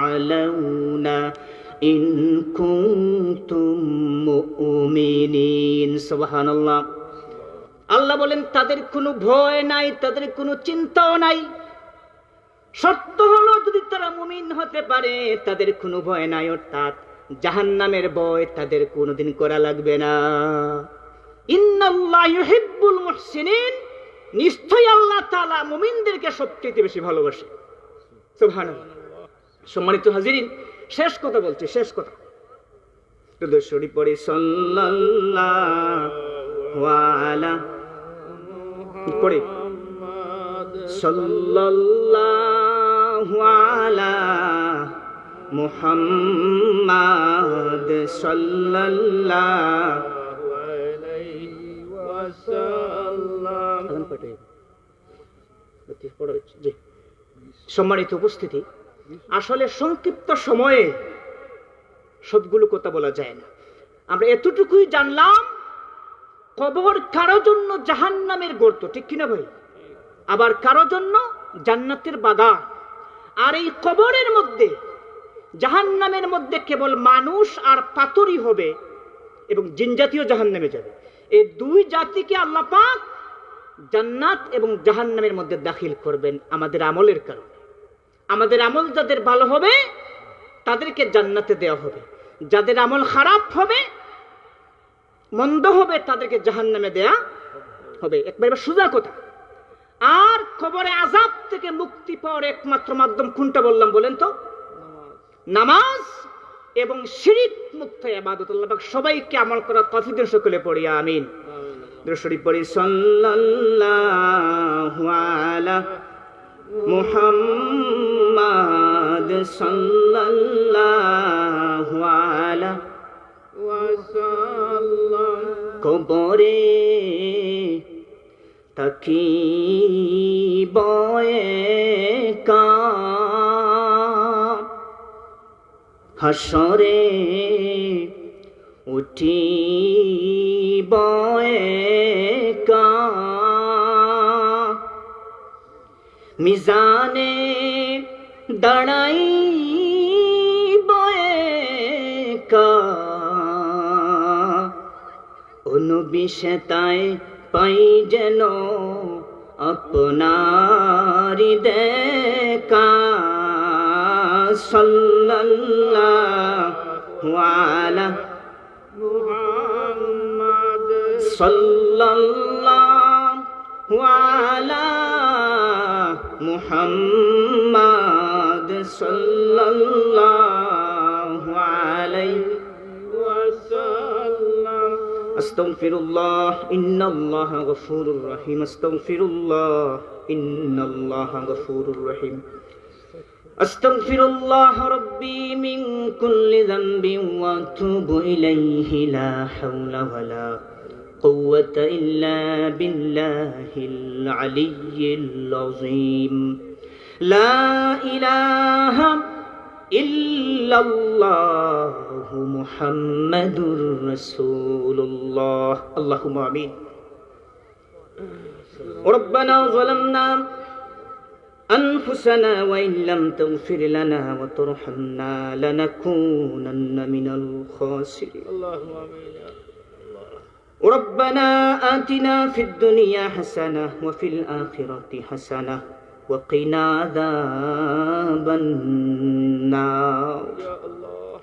আ'লাউনা ইন কুনতুম মুমিনিন। সুবহানাল্লাহ। আল্লাহ বলেন তাদের কোনো ভয় নাই, তাদের কোনো চিন্তাও নাই। সত্য হলো যদি তারা মুমিন হতে পারে, তাদের কোনো ভয় নাই, অর্থাৎ জাহান্নামের ভয় তাদের কোনোদিন করা লাগবে না। ইন্নাল্লাহু ইউহিব্বুল মুহসিনিন, নিশ্চয়ই আল্লাহ তাআলা মুমিনদেরকে সবচেয়ে বেশি ভালোবাসে। সুবহানাল্লাহ। সম্মানিত হাজিরিন, শেষ কথা বলছি, শেষ কথা। দরুদ পড়ি সাল্লাল্লাহু আলা পড়ি সাল্লাল্লাহু আলা মুহাম্মাদ সাল্লাল্লাহু আলাইহি ওয়াসাল্লাম। সম্মানিত উপস্থিতি, আসলে সংক্ষিপ্ত সময়ে সবগুলো কথা বলা যায় না। আমরা এতটুকুই জানলাম, কবর কারো জন্য জাহান্নামের গর্ত, ঠিক কিনা ভাই? আবার কারো জন্য জান্নাতের বাগান। আর এই কবরের মধ্যে, জাহান্নামের মধ্যে কেবল মানুষ আর পাথরই হবে এবং জিন জাতীয় জাহান্নামে যাবে। এই দুই জাতিকে আল্লাহ পাক জান্নাত এবং জাহান্নামের মধ্যে দাখিল করবেন আমাদের আমলের কারণে। আমাদের আমল যাদের ভালো হবে তাদেরকে জান্নাতে দেওয়া হবে, যাদের আমল খারাপ হবে, মন্দ হবে, তাদেরকে জাহান্নামে দেয়া হবে। একবারে সোজা কথা। আর কবরে আযাব থেকে মুক্তি পাওয়ার একমাত্র মাধ্যম কোনটা বললাম বলেন তো? নামাজ এবং শিরক মুক্ত ইবাদত। আল্লাহ পাক সবাইকে আমল করার তৌফিক দেন, সকলে পড়ি আমিন। দুরূদ শরীফ পড়ি সাল্লাল্লাহু আলা মুহাম্মাদ সাল্লাল্লাহু আলা ওয়াসাল্লাম। কবরে থাকিব একা, হাসরে উঠিব একা, মিজানে দাঁড়াইব একা, অনুবিশেতায় পাই যেন আপনারি দেখা। সাল্লাল্লাহু আলা মুহাম্মাদ সাল্লাল্লাহু আলা মুহাম্মাদ সাল্লাল্লাহু আলাইহি ওয়াসাল্লাম। আস্তাগফিরুল্লাহ ইন্নাল্লাহা গফুরুর রহিম। আস্তাগফিরুল্লাহ ইন্নাল্লাহা গফুরুর রহিম। আস্তাগফিরুল্লাহ রাব্বি মিন কুল্লি যামবিন ওয়া আতুবু ইলাইহি লা হাওলা ওয়ালা কুওয়াতা ইল্লা বিল্লাহিল আলিয়্যিল আযীম। লা ইলাহা ইল্লাল্লাহু মুহাম্মাদুর রাসূলুল্লাহ। আল্লাহুম্মা আমিন। রব্বানা যালামনা أنفسنا وإن لم تغفر لنا وترحمنا لنكونن من الخاسرين. اللهم آمين. ربنا آتنا في الدنيا حسنة وفي الآخرة حسنة وقنا عذاب النار. يا الله.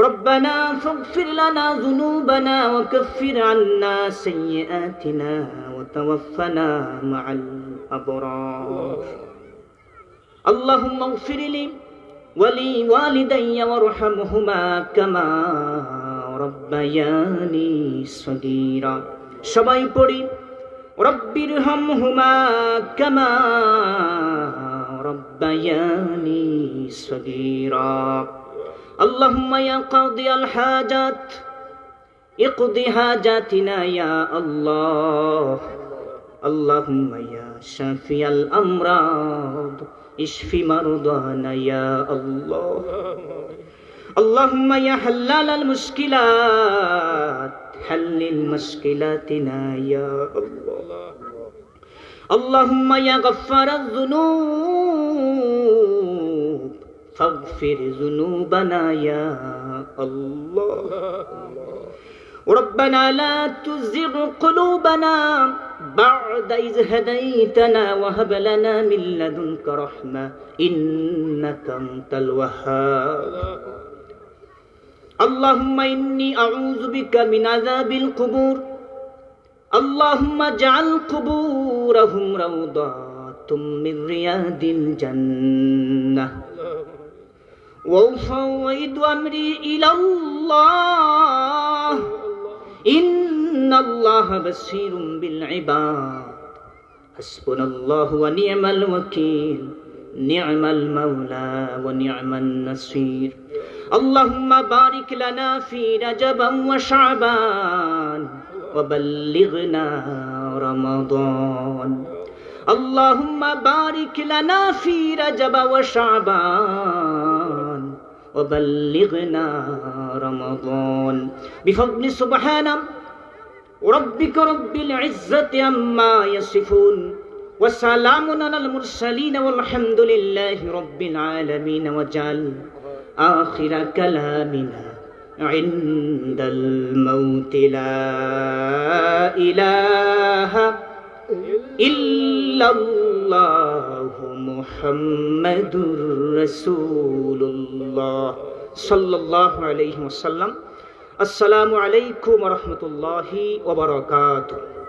ربنا فاغفر لنا ذنوبنا وكفر عنا سيئاتنا وتوفنا مع الأبرار. اللهم اغفر لي ولوالدي وارحمهما كما ربياني صغيرا. সবাই পড়ি রব্বিরহামহুমা কামা রব্বায়ানি সগীরা। اللهم يا قاضي الحاجات اقضي حاجاتنا يا الله. اللهم يا شافي الأمراض اشف مرضانا يا الله. اللهم يا حلال المشكلات حلل مشكلاتنا يا الله. اللهم يا غفار الذنوب فاغفر ذنوبنا يا الله. ربنا لا تزغ قلوبنا بعد إذ هديتنا وهب لنا من لدنك رحمة إنك أنت الوهاب. اللهم إني أعوذ بك من عذاب القبور. اللهم اجعل قبورهم روضات من رياض الجنة. وأفوض أمري إلى الله إن الله بصير بالعباد. حسبنا الله ونعم الوكيل نعم المولى ونعم النصير. اللهم بارك لنا في رجب وشعبان وبلغنا رمضان. اللهم بارك لنا في رجب وشعبان وبلغنا رمضان بفضل سبحان ربك رب العزة عما يصفون وسلام على المرسلين والحمد لله رب العالمين. واجعل آخر كلامنا عند الموت لا إله إلا الله محمد رسول الله صلى الله عليه وسلم. السلام عليكم ورحمة الله وبركاته.